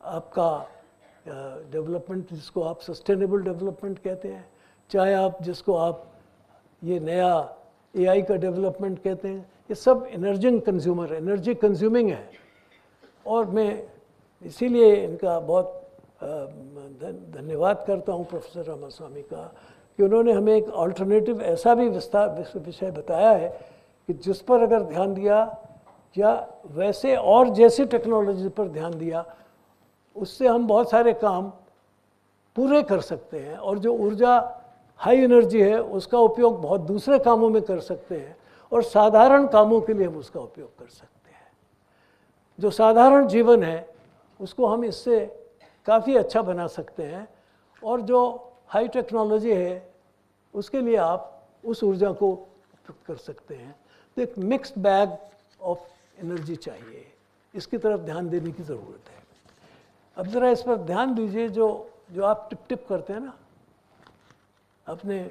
आपका डेवलपमेंट, जिसको आप सस्टेनेबल डेवलपमेंट कहते हैं, चाहे आप जिसको आप ये नया AI का डेवलपमेंट कहते हैं, ये सब एनर्जी कंज्यूमर है, एनर्जी कंज्यूमिंग है। और मैं इसीलिए इनका बहुत धन्यवाद करता हूँ प्रोफेसर रामास्वामी का, कि उन्होंने हमें एक अल्टरनेटिव ऐसा भी विषय बताया है कि जिस पर अगर ध्यान दिया, या वैसे और जैसी टेक्नोलॉजी पर ध्यान दिया, उससे हम बहुत सारे काम पूरे कर सकते हैं। और जो ऊर्जा हाई एनर्जी है उसका उपयोग बहुत दूसरे कामों में कर सकते हैं, और साधारण कामों के लिए हम उसका उपयोग कर सकते हैं। जो साधारण जीवन है उसको हम इससे काफ़ी अच्छा बना सकते हैं, और जो हाई टेक्नोलॉजी है उसके लिए आप उस ऊर्जा को उपयोग कर सकते हैं। तो एक मिक्स्ड बैग ऑफ एनर्जी चाहिए, इसकी तरफ ध्यान देने की ज़रूरत है। अब ज़रा इस पर ध्यान दीजिए, जो आप टिप टिप करते हैं ना अपने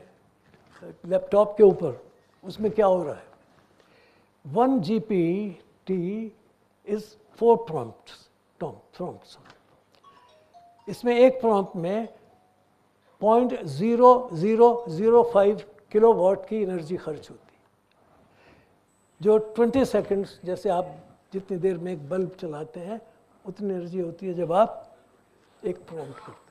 लैपटॉप के ऊपर, उसमें क्या हो रहा है? 1 GPT इज़ 4 प्रॉम्प्ट्स। इसमें एक प्रॉम्प्ट में 0.0005 किलोवाट की एनर्जी खर्च होती है, जो 20 सेकंड्स, जैसे आप जितनी देर में एक बल्ब चलाते हैं उतनी एनर्जी होती है जब आप एक प्रॉम्प्ट करते हैं।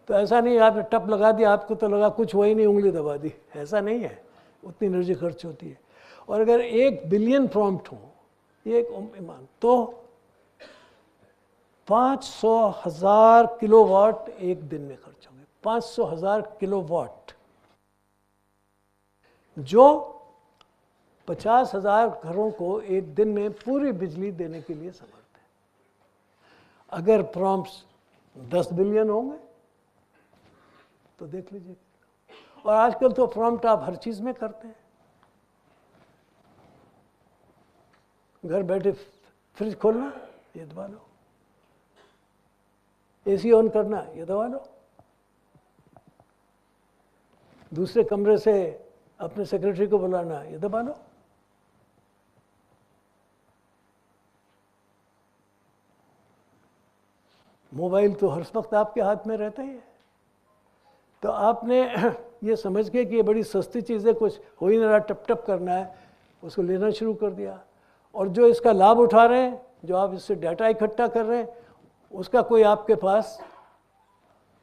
तो ऐसा नहीं आपने टप लगा दिया, आपको तो लगा कुछ हुआ ही नहीं, उंगली दबा दी, ऐसा नहीं है, उतनी एनर्जी खर्च होती है। और अगर 1 बिलियन प्रॉम्प्ट हो, एक ईमान, तो 500,000 किलोवाट एक दिन में खर्च होंगे। 500,000 किलोवाट, जो 50,000 घरों को एक दिन में पूरी बिजली देने के लिए समर्थ है। अगर प्रॉम्प्ट्स 10 बिलियन होंगे तो देख लीजिए। और आजकल तो प्रॉम्प्ट आप हर चीज़ में करते हैं। घर बैठे फ्रिज खोलना, ये दबा लो, AC ऑन करना, ये दबा लो, दूसरे कमरे से अपने सेक्रेटरी को बुलाना, ये दबा लो। मोबाइल तो हर वक्त आपके हाथ में रहता ही है। तो आपने ये समझ के कि ये बड़ी सस्ती चीज़ है, कुछ हो ही नहीं रहा, टप टप करना है, उसको लेना शुरू कर दिया। और जो इसका लाभ उठा रहे हैं, जो आप इससे डाटा इकट्ठा कर रहे हैं, उसका कोई आपके पास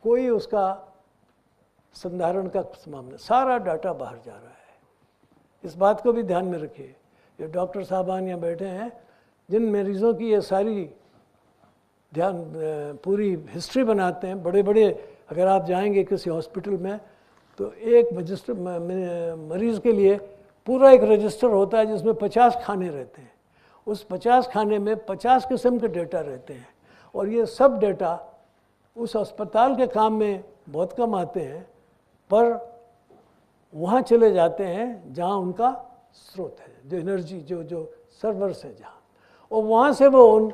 कोई उसका संधारण का मामला, सारा डाटा बाहर जा रहा है। इस बात को भी ध्यान में रखिए। ये डॉक्टर साहबान यहाँ बैठे हैं, जिन मरीज़ों की ये सारी पूरी हिस्ट्री बनाते हैं, बड़े बड़े, अगर आप जाएंगे किसी हॉस्पिटल में तो एक रजिस्टर मरीज़ के लिए पूरा एक रजिस्टर होता है जिसमें 50 खाने रहते हैं। उस 50 खाने में 50 किस्म के डेटा रहते हैं, और ये सब डेटा उस अस्पताल के काम में बहुत कम आते हैं, पर वहाँ चले जाते हैं जहाँ उनका स्रोत है, जो एनर्जी, जो सर्वर्स है जहाँ, और वहाँ से वो उन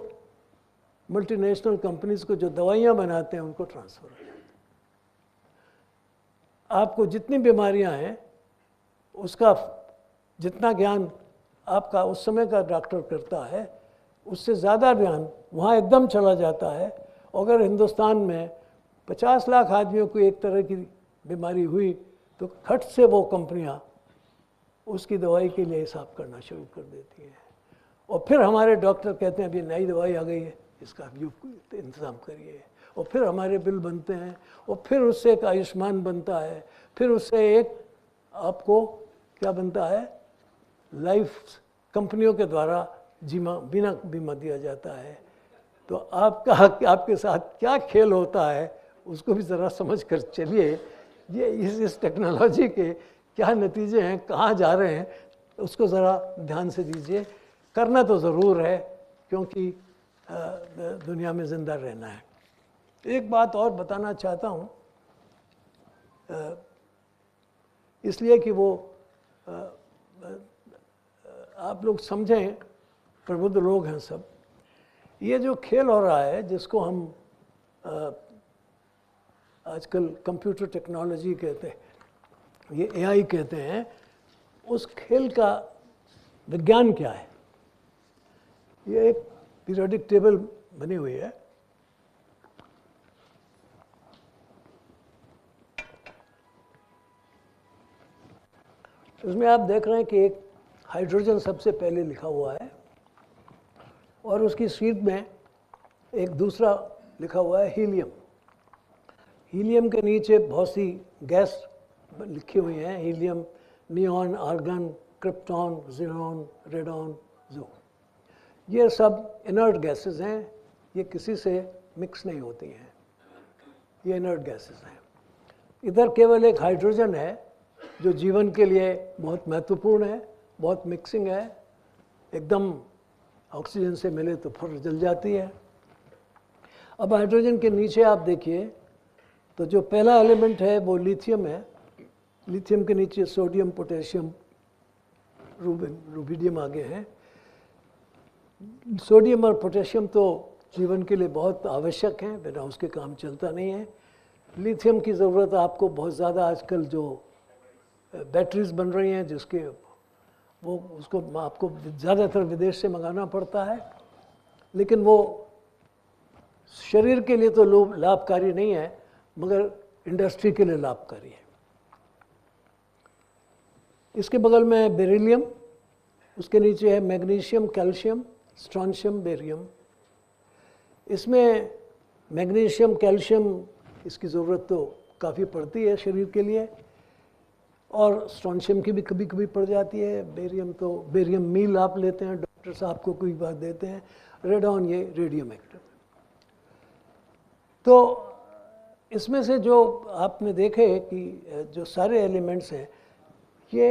मल्टीनेशनल कंपनीज को जो दवाइयाँ बनाते हैं उनको ट्रांसफ़र हो जाते हैं। आपको जितनी बीमारियाँ हैं उसका जितना ज्ञान आपका उस समय का डॉक्टर करता है, उससे ज़्यादा ज्ञान वहाँ एकदम चला जाता है। अगर हिंदुस्तान में 50 लाख आदमियों को एक तरह की बीमारी हुई तो खट से वो कंपनियाँ उसकी दवाई के लिए हिसाब करना शुरू कर देती हैं, और फिर हमारे डॉक्टर कहते हैं अभी नई दवाई आ गई है, इसका इंतज़ाम करिए, और फिर हमारे बिल बनते हैं, और फिर उससे एक आयुष्मान बनता है, फिर उससे एक आपको क्या बनता है, लाइफ कंपनियों के द्वारा बिना बीमा दिया जाता है। तो आपके साथ क्या खेल होता है उसको भी ज़रा समझ कर चलिए। ये इस टेक्नोलॉजी के क्या नतीजे हैं, कहाँ जा रहे हैं, उसको ज़रा ध्यान से दीजिए। करना तो ज़रूर है, क्योंकि दुनिया में ज़िंदा रहना है। एक बात और बताना चाहता हूँ, इसलिए कि वो आप लोग समझें, प्रबुद्ध लोग हैं सब। ये जो खेल हो रहा है, जिसको हम आजकल कंप्यूटर टेक्नोलॉजी कहते हैं, ये एआई कहते हैं, उस खेल का विज्ञान क्या है? ये एक पीरियोडिक टेबल बनी हुई है। उसमें आप देख रहे हैं कि एक हाइड्रोजन सबसे पहले लिखा हुआ है, और उसकी सीध में एक दूसरा लिखा हुआ है हीलियम। हीलियम के नीचे बहुत सी गैस लिखी हुई हैं, helium, neon, argon, krypton, xenon, radon, ज़ो। ये सब इनर्ट गैसेस हैं, ये किसी से मिक्स नहीं होती हैं, ये इनर्ट गैसेस हैं। इधर केवल एक हाइड्रोजन है जो जीवन के लिए बहुत महत्वपूर्ण है, बहुत मिक्सिंग है, एकदम ऑक्सीजन से मिले तो फिर जल जाती है। अब हाइड्रोजन के नीचे आप देखिए तो जो पहला एलिमेंट है वो लिथियम है। लिथियम के नीचे सोडियम, पोटेशियम, रुबिडियम आगे हैं। सोडियम और पोटेशियम तो जीवन के लिए बहुत आवश्यक हैं, बिना उसके काम चलता नहीं है। लिथियम की ज़रूरत आपको बहुत ज़्यादा, आजकल जो बैटरीज बन रही हैं जिसके वो उसको आपको ज़्यादातर विदेश से मंगाना पड़ता है, लेकिन वो शरीर के लिए तो लाभकारी नहीं है, मगर इंडस्ट्री के लिए लाभकारी है। इसके बगल में है बेरिलियम, उसके नीचे है मैग्नीशियम, कैल्शियम, स्ट्रॉन्शियम, बेरियम। इसमें मैग्नीशियम, कैल्शियम, इसकी ज़रूरत तो काफ़ी पड़ती है शरीर के लिए, और स्ट्रॉन्शियम की भी कभी कभी पड़ जाती है। बेरियम तो बेरियम मील आप लेते हैं, डॉक्टर साहब को कोई बात देते हैं। रेडॉन ये रेडियम एक्टिव। तो इसमें से जो आपने देखे कि जो सारे एलिमेंट्स हैं ये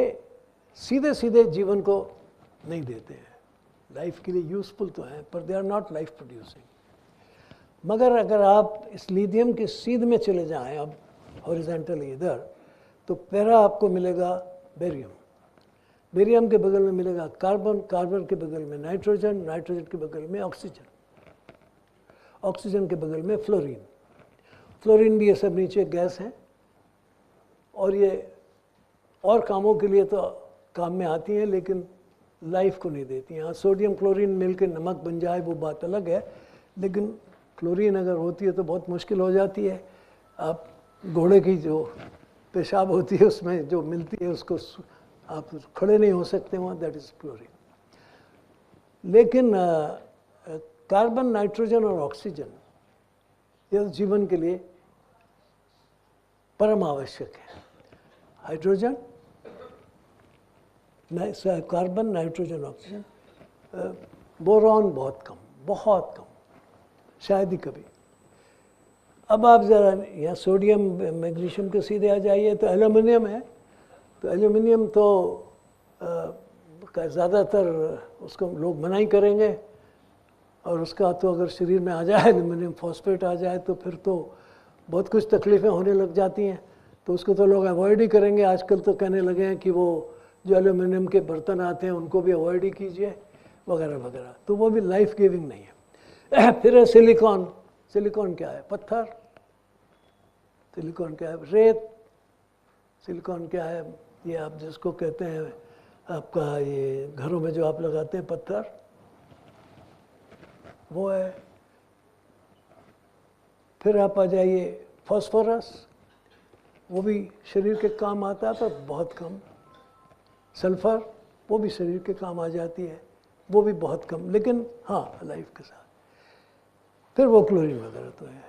सीधे सीधे जीवन को नहीं देते हैं, लाइफ के लिए यूज़फुल तो हैं, पर they are not life producing. मगर अगर आप इस लिथियम के सीध में चले जाएं अब हॉरिजॉन्टली इधर, तो पहला आपको मिलेगा बेरियम। बेरियम के बगल में मिलेगा कार्बन, कार्बन के बगल में नाइट्रोजन, नाइट्रोजन के बगल में ऑक्सीजन, ऑक्सीजन के बगल में फ्लोरीन। फ्लोरीन भी ये सब नीचे गैस हैं, और ये और कामों के लिए तो काम में आती हैं, लेकिन लाइफ को नहीं देती हैं। हाँ, सोडियम क्लोरीन मिल के नमक बन जाए वो बात अलग है, लेकिन क्लोरीन अगर होती है तो बहुत मुश्किल हो जाती है। आप घोड़े की जो पेशाब होती है उसमें जो मिलती है उसको आप खड़े नहीं हो सकते वहाँ, दैट इज़ क्लोरीन। लेकिन कार्बन, नाइट्रोजन और ऑक्सीजन ये जीवन के लिए परम आवश्यक है। Hydrogen, carbon, nitrogen, oxygen, boron बहुत कम, शायद ही कभी। अब आप ज़रा यहाँ सोडियम मैग्नीशियम के सीधे आ जाइए तो एल्युमिनियम है। तो एल्युमिनियम तो ज़्यादातर उसको लोग मनाही करेंगे, और उसका तो अगर शरीर में आ जाए एल्युमिनियम फॉस्फेट आ जाए तो फिर तो बहुत कुछ तकलीफ़ें होने लग जाती हैं। तो उसको तो लोग अवॉइड ही करेंगे। आजकल तो कहने लगे हैं कि वो जो एल्युमिनियम के बर्तन आते हैं उनको भी अवॉइड ही कीजिए वगैरह वगैरह। तो वो भी लाइफ गिविंग नहीं है। फिर है सिलिकॉन। सिलिकॉन क्या है? पत्थर। सिलिकॉन क्या है? रेत। सिलिकॉन क्या है? ये आप जिसको कहते हैं आपका ये घरों में जो आप लगाते हैं पत्थर, वो है। फिर आप आ जाइए फास्फोरस, वो भी शरीर के काम आता है पर बहुत कम। सल्फर, वो भी शरीर के काम आ जाती है, वो भी बहुत कम, लेकिन हाँ लाइफ के साथ। फिर वो क्लोरीन वगैरह तो है।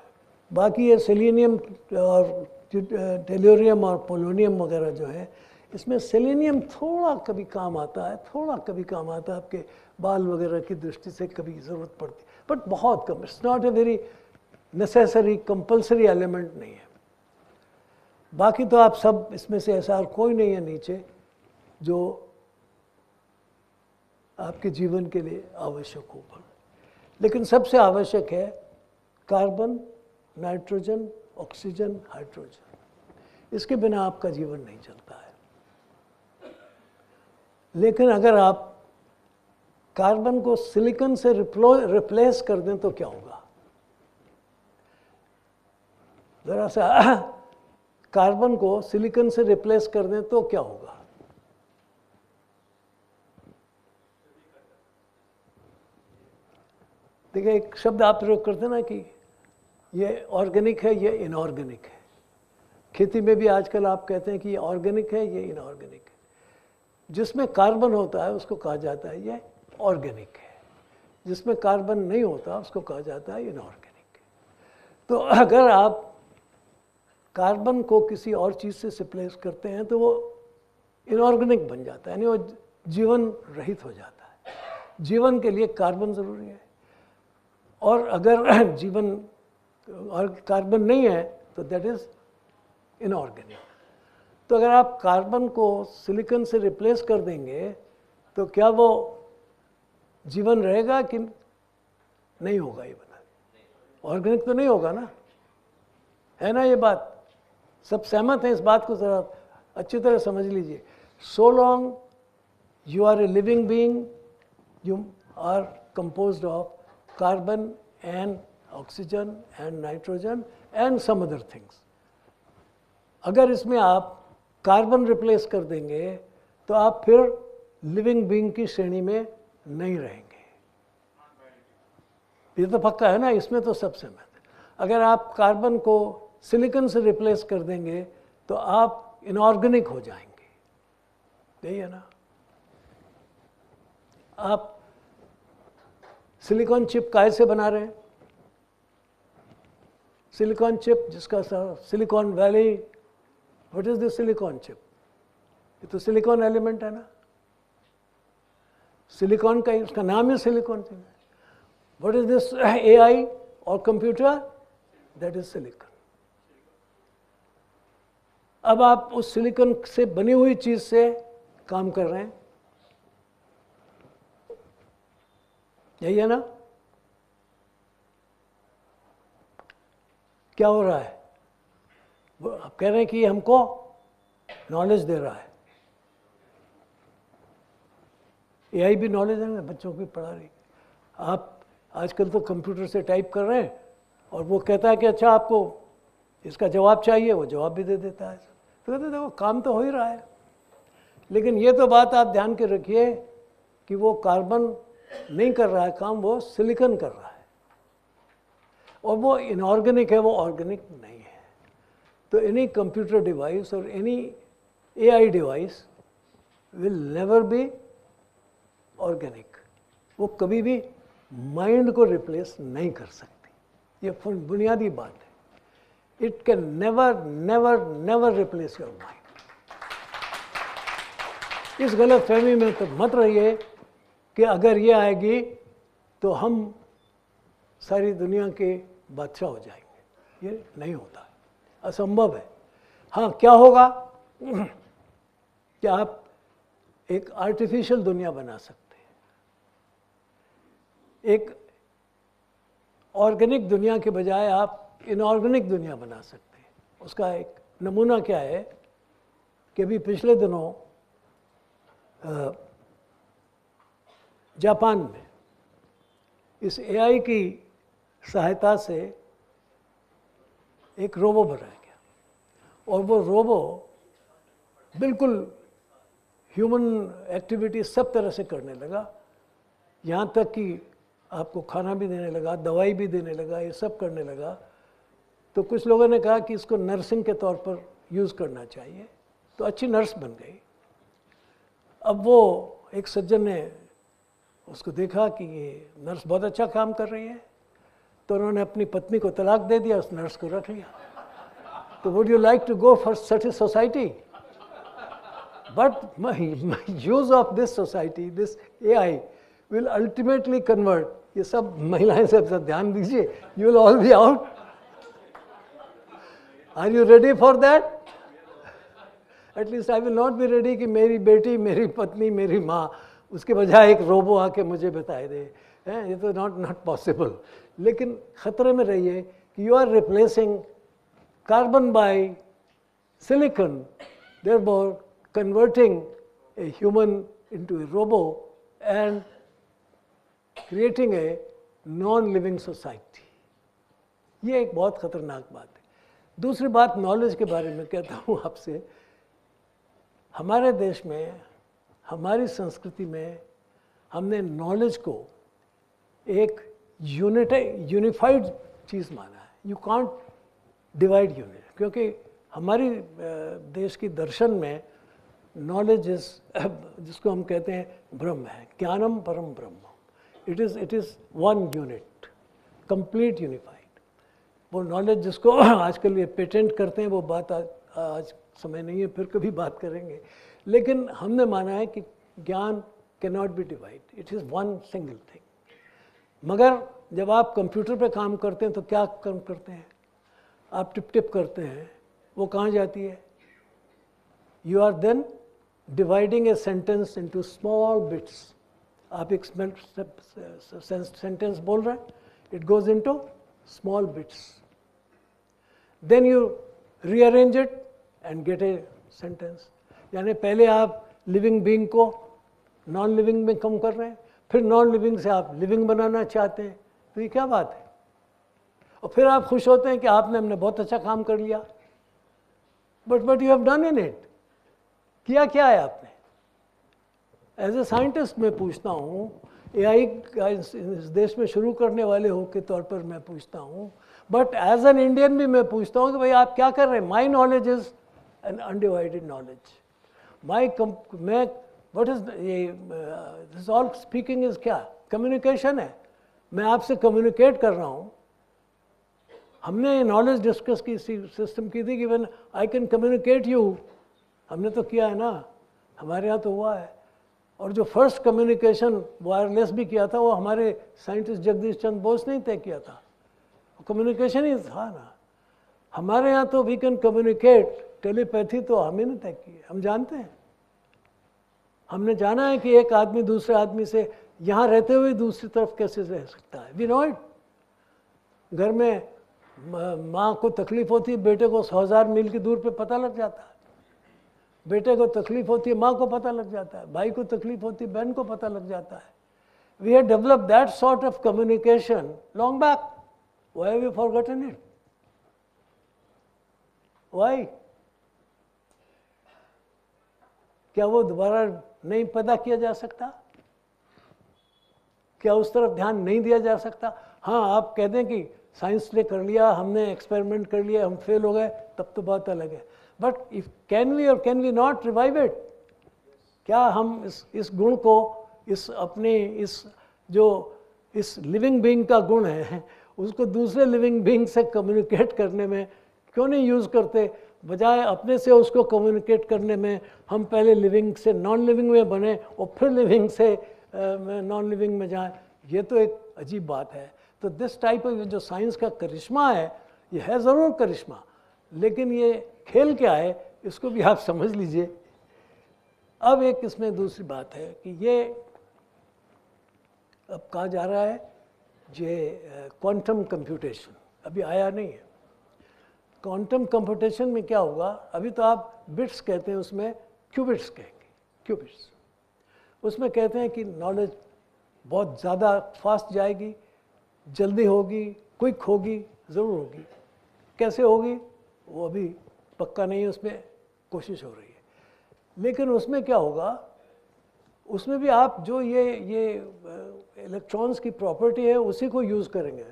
बाकी ये सेलेनियम और टेल्यूरियम और पोलोनियम वगैरह जो है, इसमें सेलेनियम थोड़ा कभी काम आता है, थोड़ा कभी काम आता है, आपके बाल वगैरह की दृष्टि से कभी ज़रूरत पड़ती है, बट बहुत कम। It's not a very necessary compulsory element नहीं है। बाकी तो आप सब इसमें से ऐसा कोई नहीं है नीचे जो आपके जीवन के लिए आवश्यक होगा। लेकिन सबसे आवश्यक है कार्बन, नाइट्रोजन, ऑक्सीजन, हाइड्रोजन। इसके बिना आपका जीवन नहीं चलता है। लेकिन अगर आप कार्बन को सिलिकॉन से रिप्लेस कर दें तो क्या होगा? जरा सा कार्बन को सिलिकॉन से रिप्लेस कर दें तो क्या होगा? देखिए, एक शब्द आप प्रयोग करते ना कि ये ऑर्गेनिक है, ये इनऑर्गेनिक है। खेती में भी आजकल आप कहते हैं कि ये ऑर्गेनिक है, ये इनऑर्गेनिक है। जिसमें कार्बन होता है उसको कहा जाता है ये ऑर्गेनिक है, जिसमें कार्बन नहीं होता उसको कहा जाता है इनऑर्गेनिक। तो अगर आप कार्बन को किसी और चीज़ से रिप्लेस करते हैं तो वो इनऑर्गेनिक बन जाता है, यानी वो जीवन रहित हो जाता है। जीवन के लिए कार्बन ज़रूरी है, और अगर जीवन और कार्बन नहीं है तो दैट इज़ इनऑर्गेनिक। तो अगर आप कार्बन को सिलिकॉन से रिप्लेस कर देंगे तो क्या वो जीवन रहेगा कि नहीं होगा? ये बता। ऑर्गेनिक तो नहीं होगा ना, है ना? ये बात सब सहमत हैं इस बात को, ज़रा अच्छी तरह समझ लीजिए। So long you are a living being, you are composed of carbon and oxygen and nitrogen and some other things. अगर इसमें आप कार्बन रिप्लेस कर देंगे तो आप फिर लिविंग बीइंग की श्रेणी में नहीं रहेंगे। ये तो पक्का है ना, इसमें तो सब सहमत है। अगर आप कार्बन को सिलिकॉन से रिप्लेस कर देंगे तो आप इनऑर्गेनिक हो जाएंगे, यही है ना? आप सिलिकॉन चिप काहे से बना रहे हैं? सिलिकॉन चिप, जिसका silicon valley, what is the silicon chip? ये तो सिलिकॉन एलिमेंट है ना, सिलिकॉन का, उसका नाम ही सिलिकॉन है। व्हाट इज दिस AI और कंप्यूटर? That is silicon. अब आप उस सिलिकॉन से बनी हुई चीज से काम कर रहे हैं, यही है ना? क्या हो रहा है? वो आप कह रहे हैं कि हमको नॉलेज दे रहा है। AI भी नॉलेज है ना, बच्चों को भी पढ़ा रही। आप आजकल तो कंप्यूटर से टाइप कर रहे हैं और वो कहता है कि अच्छा आपको इसका जवाब चाहिए, वो जवाब भी दे देता है। तो कहते देखो काम तो हो ही रहा है। लेकिन ये तो बात आप ध्यान के रखिए कि वो कार्बन नहीं कर रहा है काम, वो सिलिकॉन कर रहा है, और वो इनऑर्गेनिक है, वो ऑर्गेनिक नहीं है। तो एनी कंप्यूटर डिवाइस और any AI device will never be organic. वो कभी भी माइंड को रिप्लेस नहीं कर सकती, ये बुनियादी बात है। It can never never never replace your mind. इस गलत फहमी में तो मत रहिए कि अगर ये आएगी तो हम सारी दुनिया के बादशाह हो जाएंगे। ये नहीं होता है, असंभव है। हाँ, क्या होगा कि आप एक आर्टिफिशियल दुनिया बना सकते हैं, एक ऑर्गेनिक दुनिया के बजाय आप इनऑर्गेनिक दुनिया बना सकते हैं। उसका एक नमूना क्या है कि अभी पिछले दिनों जापान में इस एआई की सहायता से एक रोबो बनाया गया, और वो रोबो बिल्कुल ह्यूमन एक्टिविटी सब तरह से करने लगा, यहाँ तक कि आपको खाना भी देने लगा, दवाई भी देने लगा, ये सब करने लगा। तो कुछ लोगों ने कहा कि इसको नर्सिंग के तौर पर यूज़ करना चाहिए, तो अच्छी नर्स बन गई। अब वो एक सज्जन ने उसको देखा कि ये नर्स बहुत अच्छा काम कर रही है, तो उन्होंने अपनी पत्नी को तलाक दे दिया, उस नर्स को रख लिया। तो would you like to go for such a society? But my use of this society, this AI will ultimately convert, ये सब महिलाएं सब ध्यान दीजिए, you will all be out. Are you ready for that? At least I will not be ready कि मेरी बेटी, मेरी पत्नी, मेरी माँ, उसके बजाय एक रोबो आके मुझे बताए दे, हैं? ये तो नॉट पॉसिबल। लेकिन ख़तरे में रहिए कि you are replacing carbon by silicon, therefore converting a human into a robot and creating a non living society. ये एक बहुत ख़तरनाक बात है। दूसरी बात नॉलेज के बारे में कहता हूँ आपसे। हमारे देश में, हमारी संस्कृति में हमने नॉलेज को एक यूनिफाइड चीज़ माना है। यू कांट डिवाइड यूनिट, क्योंकि हमारी देश की दर्शन में नॉलेज इज, जिसको हम कहते हैं ब्रह्म है, ज्ञानम परम ब्रह्म। It is one unit, complete unified. वो नॉलेज जिसको आजकल ये पेटेंट करते हैं, वो बात आज समय नहीं है, फिर कभी बात करेंगे। लेकिन हमने माना है कि ज्ञान can not B divide, it is one single thing. मगर जब आप कंप्यूटर पे काम करते हैं तो क्या काम करते हैं? आप टिप टिप करते हैं, वो कहाँ जाती है? You are then dividing a sentence into small bits. आप एक सेंटेंस बोल रहे हैं, it goes into small bits, then you rearrange it and get a sentence. यानी पहले आप लिविंग बीइंग को नॉन लिविंग में कम कर रहे हैं, फिर नॉन लिविंग से आप लिविंग बनाना चाहते हैं, तो ये क्या बात है? और फिर आप खुश होते हैं कि हमने बहुत अच्छा काम कर लिया। But you have done in it. किया क्या है आपने? एज ए साइंटिस्ट मैं पूछता हूँ, एआई का इस देश में शुरू करने वाले हो के तौर पर मैं पूछता हूँ, बट एज एन इंडियन भी मैं पूछता हूँ कि भाई आप क्या कर रहे हैं? My knowledge is an undivided knowledge. मैं व्हाट इज ये दिस ऑल स्पीकिंग इज क्या? कम्युनिकेशन है। मैं आपसे कम्युनिकेट कर रहा हूँ। हमने नॉलेज डिस्कस की सिस्टम की थी कि when I can communicate you, हमने तो किया है ना, हमारे यहाँ तो हुआ है। और जो फर्स्ट कम्युनिकेशन वायरलेस भी किया था वो हमारे साइंटिस्ट जगदीश चंद्र बोस ने ही तय किया था। कम्युनिकेशन ही था ना हमारे यहाँ। तो वी कैन कम्युनिकेट, टेलीपैथी तो हम ही ने तय की है, हम जानते हैं। हमने जाना है कि एक आदमी दूसरे आदमी से यहाँ रहते हुए दूसरी तरफ कैसे रह सकता है। We know it. घर में माँ को तकलीफ होती है, बेटे को 100,000 मील की दूर पे पता लग जाता है। बेटे को तकलीफ होती है, माँ को पता लग जाता है। भाई को तकलीफ होती है, बहन को पता लग जाता है। We have developed that sort of communication long back. Why have you forgotten it? Why? क्या वो दोबारा नहीं पैदा किया जा सकता? क्या उस तरफ ध्यान नहीं दिया जा सकता? हाँ, आप कह दें कि साइंस ने कर लिया, हमने एक्सपेरिमेंट कर लिया, हम फेल हो गए, तब तो बात अलग है। बट इफ कैन वी और can we not revive it? क्या हम इस गुण को, इस अपने इस लिविंग बीइंग का गुण है, उसको दूसरे लिविंग बीइंग से कम्युनिकेट करने में क्यों नहीं यूज़ करते? बजाय अपने से उसको कम्युनिकेट करने में हम पहले लिविंग से नॉन लिविंग में बने और फिर लिविंग से नॉन लिविंग में जाएं। ये तो एक अजीब बात है। तो दिस टाइप ऑफ जो साइंस का करिश्मा है, ये है ज़रूर करिश्मा, लेकिन ये खेल क्या है इसको भी आप समझ लीजिए। अब एक इसमें दूसरी बात है कि ये अब कहा जा रहा है ये क्वांटम कंप्यूटेशन अभी आया नहीं है। क्वांटम कंप्यूटेशन में क्या होगा? अभी तो आप बिट्स कहते हैं, उसमें क्यूबिट्स कहेंगे, क्यूबिट्स। उसमें कहते हैं कि नॉलेज बहुत ज़्यादा फास्ट जाएगी, जल्दी होगी, क्विक होगी, ज़रूर होगी। कैसे होगी वो अभी पक्का नहीं है, उसमें कोशिश हो रही है। लेकिन उसमें क्या होगा, उसमें भी आप जो ये इलेक्ट्रॉन्स की प्रॉपर्टी है उसी को यूज़ करेंगे,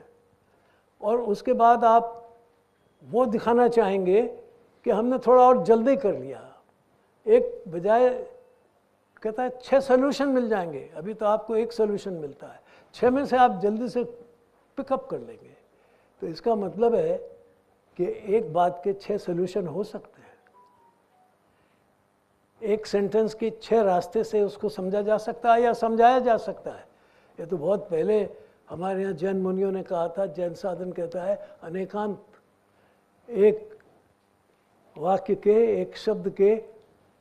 और उसके बाद आप वो दिखाना चाहेंगे कि हमने थोड़ा और जल्दी कर लिया। एक बजाय कहता है 6 सोल्यूशन मिल जाएंगे, अभी तो आपको एक सोल्यूशन मिलता है, 6 में से आप जल्दी से पिकअप कर लेंगे। तो इसका मतलब है कि एक बात के 6 सोल्यूशन हो सकते हैं। एक सेंटेंस की 6 रास्ते से उसको समझा जा सकता है या समझाया जा सकता है। ये तो बहुत पहले हमारे यहाँ जैन मुनियों ने कहा था, जैन साधन कहता है अनेकांत, एक वाक्य के, एक शब्द के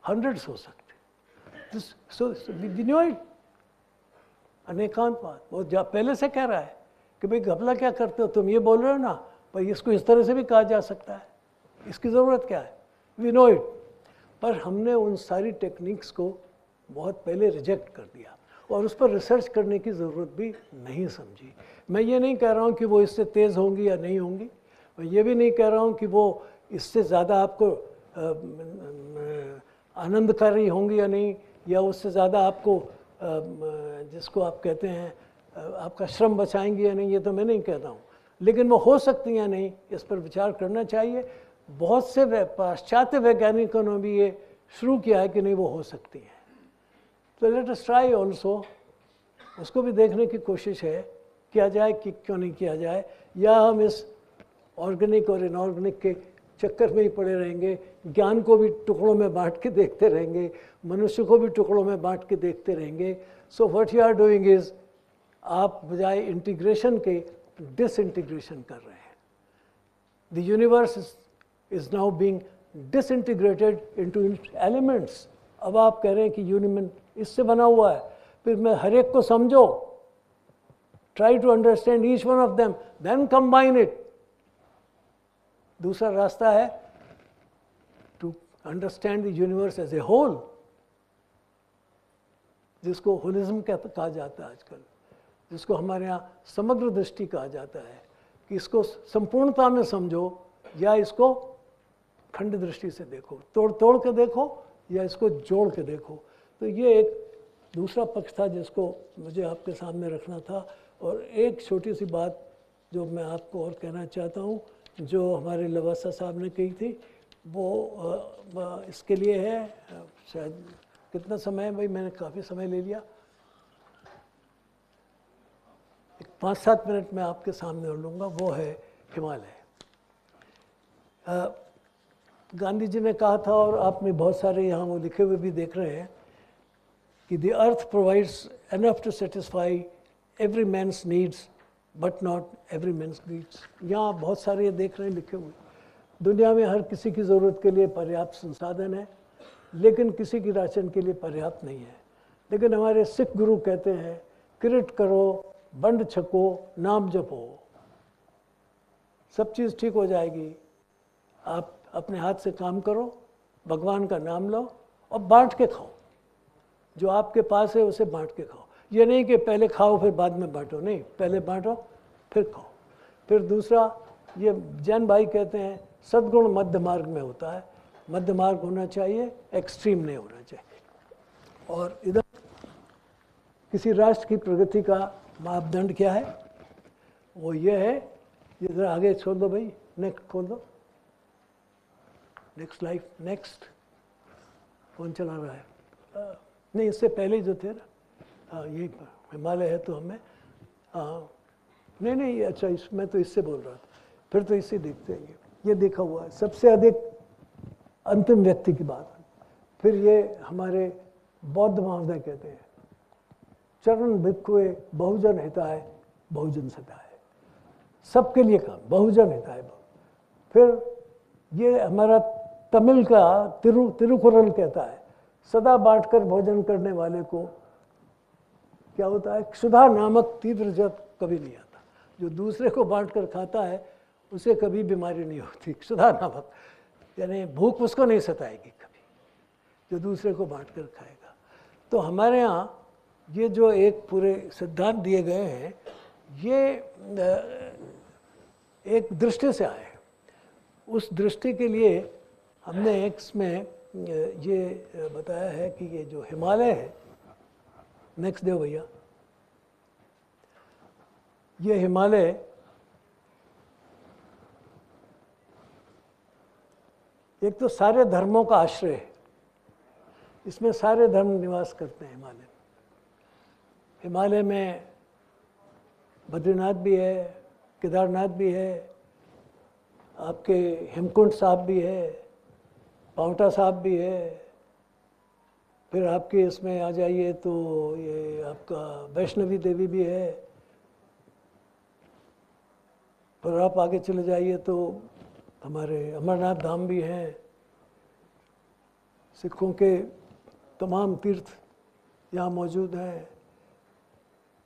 हंड्रेड्स हो सकते। सो वी नो इट, अनेकांत बात वो पहले से कह रहा है कि भाई घपला क्या करते हो, तुम ये बोल रहे हो ना, पर इसको इस तरह से भी कहा जा सकता है, इसकी ज़रूरत क्या है? We know it. पर हमने उन सारी टेक्निक्स को बहुत पहले रिजेक्ट कर दिया और उस पर रिसर्च करने की ज़रूरत भी नहीं समझी। मैं ये नहीं कह रहा हूँ कि वो इससे तेज़ होंगी या नहीं होंगी, मैं ये भी नहीं कह रहा हूँ कि वो इससे ज़्यादा आपको आनंदकारी होंगी या नहीं, या उससे ज़्यादा आपको जिसको आप कहते हैं आपका श्रम बचाएंगी या नहीं, ये तो मैं नहीं कहता हूँ। लेकिन वो हो सकती या नहीं, इस पर विचार करना चाहिए। बहुत से पाश्चात्य वैज्ञानिकों ने भी ये शुरू किया है कि नहीं वो हो सकती हैं। तो लेट अस ट्राई ऑल्सो, उसको भी देखने की कोशिश है, किया जाए कि क्यों नहीं किया जाए, या हम इस ऑर्गेनिक और इनऑर्गेनिक के चक्कर में ही पड़े रहेंगे, ज्ञान को भी टुकड़ों में बांट के देखते रहेंगे, मनुष्य को भी टुकड़ों में बांट के देखते रहेंगे। So what you are doing is, आप बजाय इंटीग्रेशन के डिसइंटीग्रेशन कर रहे हैं। The universe is now being disintegrated into elements. अब आप कह रहे हैं कि यूनिवर्स इससे बना हुआ है, फिर मैं हर एक को समझो, try to understand each one of them, then combine it. दूसरा रास्ता है to understand the universe as a whole, जिसको होलिज्म कहा जाता है आजकल, जिसको हमारे यहाँ समग्र दृष्टि कहा जाता है, कि इसको संपूर्णता में समझो या इसको खंड दृष्टि से देखो, तोड़ तोड़ के देखो या इसको जोड़ के देखो। तो ये एक दूसरा पक्ष था जिसको मुझे आपके सामने रखना था। और एक छोटी सी बात जो मैं आपको और कहना चाहता हूँ, जो हमारे लवासा साहब ने कही थी, वो इसके लिए है, शायद कितना समय है भाई, मैंने काफ़ी समय ले लिया, 5-7 मिनट में आपके सामने और लूँगा। वो है हिमालय। गांधी जी ने कहा था, और आपने बहुत सारे यहाँ वो लिखे हुए भी देख रहे हैं, कि the earth provides enough to satisfy every man's needs but not every man's needs. यहाँ बहुत सारे ये देख रहे हैं लिखे हुए। दुनिया में हर किसी की ज़रूरत के लिए पर्याप्त संसाधन है, लेकिन किसी की राशन के लिए पर्याप्त नहीं है। लेकिन हमारे सिख गुरु कहते हैं, किरट करो, बंड छको, नाम जपो, सब चीज़ ठीक हो जाएगी। आप अपने हाथ से काम करो, भगवान का नाम लो और बांट के खाओ। जो आपके पास है उसे बांट के खाओ। ये नहीं कि पहले खाओ फिर बाद में बांटो, नहीं, पहले बांटो फिर खाओ। फिर दूसरा, ये जैन भाई कहते हैं सद्गुण मध्य मार्ग में होता है। मध्य मार्ग होना चाहिए, एक्सट्रीम नहीं होना चाहिए। और इधर किसी राष्ट्र की प्रगति का मापदंड क्या है? वो ये है, ये जरा आगे छोड़ दो भाई, नेक्स्ट खोल दो, नेक्स्ट लाइफ, नेक्स्ट। कौन चला रहा है? नहीं, इससे पहले जो थे ना, ये हिमालय है तो हमें, नहीं, अच्छा, मैं तो इससे बोल रहा था, फिर तो इससे देखते हैं। ये देखा हुआ है सबसे अधिक अंतिम व्यक्ति की बात। फिर ये हमारे बौद्ध महोदय कहते हैं, चरण भिक्षुए बहुजन हिताय बहुजन सताय, सबके लिए काम, बहुजन हिताय। फिर ये हमारा तमिल का तिरुकुरल कहता है, सदा बांटकर भोजन करने वाले को क्या होता है? क्षुधा नामक तीव्र जब कभी नहीं आता। जो दूसरे को बांटकर खाता है उसे कभी बीमारी नहीं होती। क्षुधा नामक यानी भूख उसको नहीं सताएगी कभी, जो दूसरे को बांटकर खाएगा। तो हमारे यहाँ ये जो एक पूरे सिद्धांत दिए गए हैं, ये एक दृष्टि से आए। उस दृष्टि के लिए हमने इसमें ये बताया है कि ये जो हिमालय है, नेक्स्ट दो भैया, ये हिमालय एक तो सारे धर्मों का आश्रय है। इसमें सारे धर्म निवास करते हैं हिमालय में। हिमालय में बद्रीनाथ भी है, केदारनाथ भी है, आपके हेमकुंड साहब भी है, पांवटा साहब भी है। फिर आपके इसमें आ जाइए तो ये आपका वैष्णवी देवी भी है। फिर आप आगे चले जाइए तो हमारे अमरनाथ धाम भी हैं। सिखों के तमाम तीर्थ यहाँ मौजूद हैं।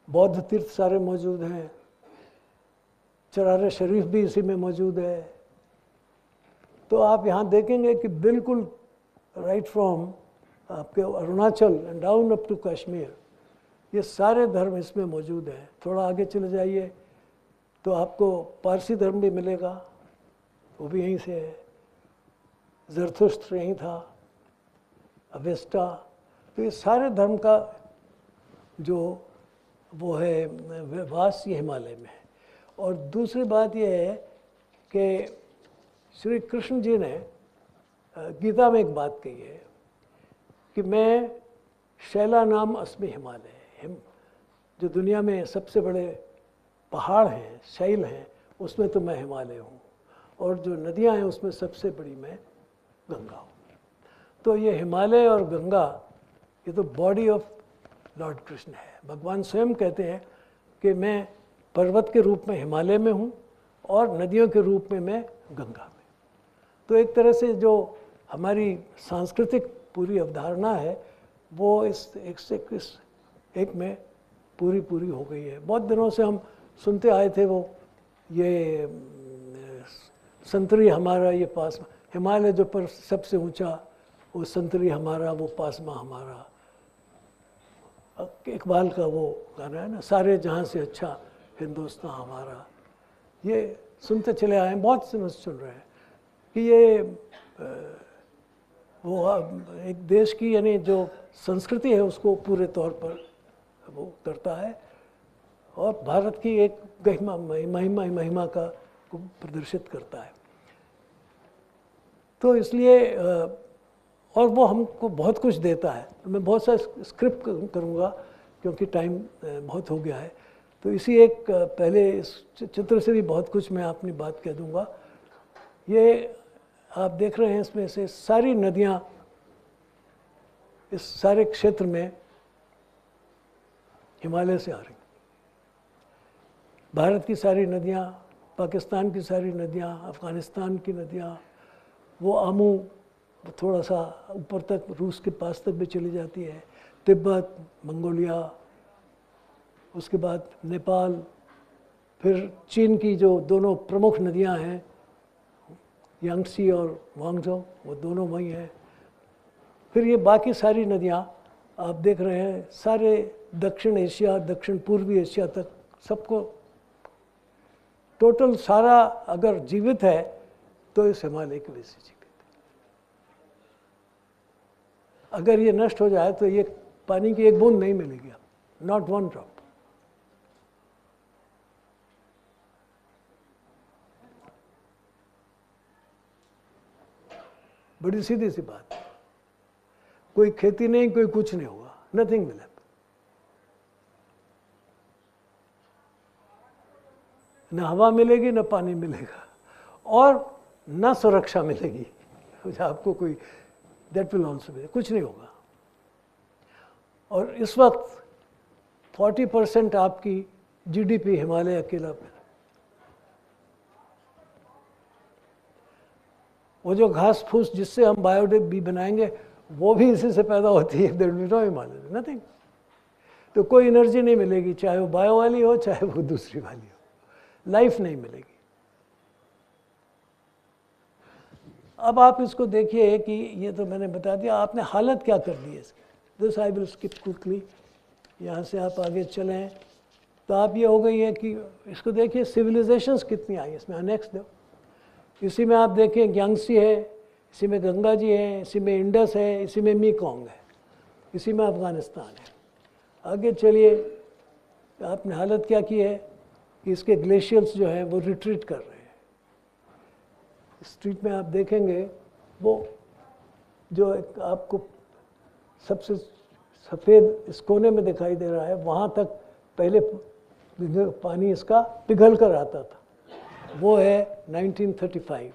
बौद्ध तीर्थ सारे मौजूद हैं। चरार शरीफ भी इसी में मौजूद है। तो आप यहाँ देखेंगे कि बिल्कुल राइट फ्रॉम आपके Arunachal and down up to Kashmir, ये सारे धर्म इसमें मौजूद हैं। थोड़ा आगे चले जाइए तो आपको पारसी धर्म भी मिलेगा, वो भी यहीं से है। जरथुस्त्र यहीं था, अवेस्टा। तो ये सारे धर्म का जो वो है वास ये हिमालय में है। और दूसरी बात ये है कि श्री कृष्ण जी ने गीता में एक बात कही है कि मैं शैला नाम अस्मि हिमालय, जो दुनिया में सबसे बड़े पहाड़ हैं, शैल हैं, उसमें तो मैं हिमालय हूँ, और जो नदियाँ हैं उसमें सबसे बड़ी मैं गंगा हूँ। तो ये हिमालय और गंगा ये तो बॉडी ऑफ लॉर्ड कृष्ण है। भगवान स्वयं कहते हैं कि मैं पर्वत के रूप में हिमालय में हूँ और नदियों के रूप में मैं गंगा में। तो एक तरह से जो हमारी सांस्कृतिक पूरी अवधारणा है वो इस एक में पूरी हो गई है। बहुत दिनों से हम सुनते आए थे वो ये संतरी हमारा, ये पास हिमालय जो पर सबसे ऊंचा, वो संतरी हमारा, वो पासमा हमारा। इकबाल का वो गाना है ना, सारे जहाँ से अच्छा हिंदुस्तान हमारा। ये सुनते चले आए हैं, बहुत से सुन रहे हैं कि ये वो एक देश की यानी जो संस्कृति है उसको पूरे तौर पर वो करता है और भारत की एक महिमा का को प्रदर्शित करता है। तो इसलिए और वो हमको बहुत कुछ देता है। तो मैं बहुत सा स्क्रिप्ट करूँगा क्योंकि टाइम बहुत हो गया है। तो इसी एक पहले इस चित्र से भी बहुत कुछ मैं अपनी बात कह दूँगा। ये आप देख रहे हैं इसमें से सारी नदियाँ इस सारे क्षेत्र में हिमालय से आ रही। भारत की सारी नदियाँ, पाकिस्तान की सारी नदियाँ, अफ़गानिस्तान की नदियाँ, वो आमू थोड़ा सा ऊपर तक रूस के पास तक भी चली जाती है, तिब्बत, मंगोलिया, उसके बाद नेपाल, फिर चीन की जो दोनों प्रमुख नदियां हैं यांगसी और वांगजो, वो दोनों वहीं हैं। फिर ये बाकी सारी नदियां आप देख रहे हैं, सारे दक्षिण एशिया, दक्षिण पूर्वी एशिया तक सबको टोटल सारा अगर जीवित है तो इस हिमालय की वजह से जीवित है। अगर ये नष्ट हो जाए तो ये पानी की एक बूंद नहीं मिलेगी, नॉट वन ड्रॉप। बड़ी सीधी सी बात है, कोई खेती नहीं, कोई कुछ नहीं होगा, नथिंग विल हैपन। न हवा मिलेगी, न पानी मिलेगा, और न सुरक्षा मिलेगी आपको कोई, दैट विल ऑल्सो बी, कुछ नहीं होगा। और इस वक्त 40% आपकी जीडीपी हिमालय अकेला पे, वो जो घास फूस जिससे हम बायोडिप भी बनाएंगे वो भी इसी से पैदा होती है, there will be no Himalaya, nothing. तो कोई एनर्जी नहीं मिलेगी, चाहे वो बायो वाली हो चाहे वो दूसरी वाली हो, लाइफ नहीं मिलेगी। अब आप इसको देखिए कि ये तो मैंने बता दिया, आपने हालत क्या कर दी है इसकी। This I will skip quickly, यहाँ से आप आगे चलें तो आप ये हो गई है कि इसको देखिए सिविलाइजेशंस कितनी आई इसमें, नेक्स्ट दो। इसी में आप देखें यांगसी है, इसी में गंगा जी है, इसी में इंडस है, इसी में मीकोंग है, इसी में अफ़गानिस्तान है। आगे चलिए, आपने हालत क्या की है कि इसके ग्लेशियर्स जो हैं वो रिट्रीट कर रहे हैं। स्ट्रीट में आप देखेंगे वो जो एक आपको सबसे सफ़ेद इस कोने में दिखाई दे रहा है, वहाँ तक पहले पानी इसका पिघल कर आता था, वो है 1935।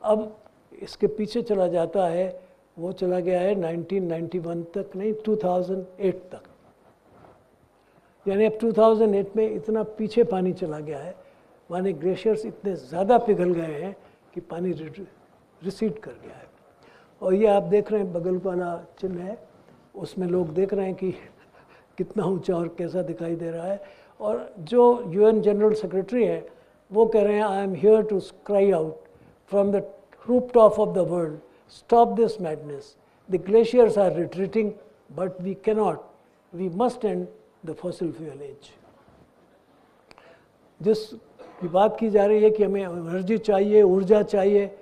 अब इसके पीछे चला जाता है, वो चला गया है 1991 तक, नहीं 2008 तक। यानी अब 2008 में इतना पीछे पानी चला गया है, माने ग्लेशियर्स इतने ज़्यादा पिघल गए हैं कि पानी रिसीड कर गया है। और ये आप देख रहे हैं बगल वाला चिन्ह है, उसमें लोग देख रहे हैं कि कितना ऊंचा और कैसा दिखाई दे रहा है। और जो यूएन जनरल सेक्रेटरी है वो कह रहे हैं, I am here to cry out from the roof top of the world, stop this madness, the glaciers are retreating but we cannot, we must end the fossil fuel age. जिस की बात की जा रही है कि हमें एनर्जी चाहिए, ऊर्जा चाहिए,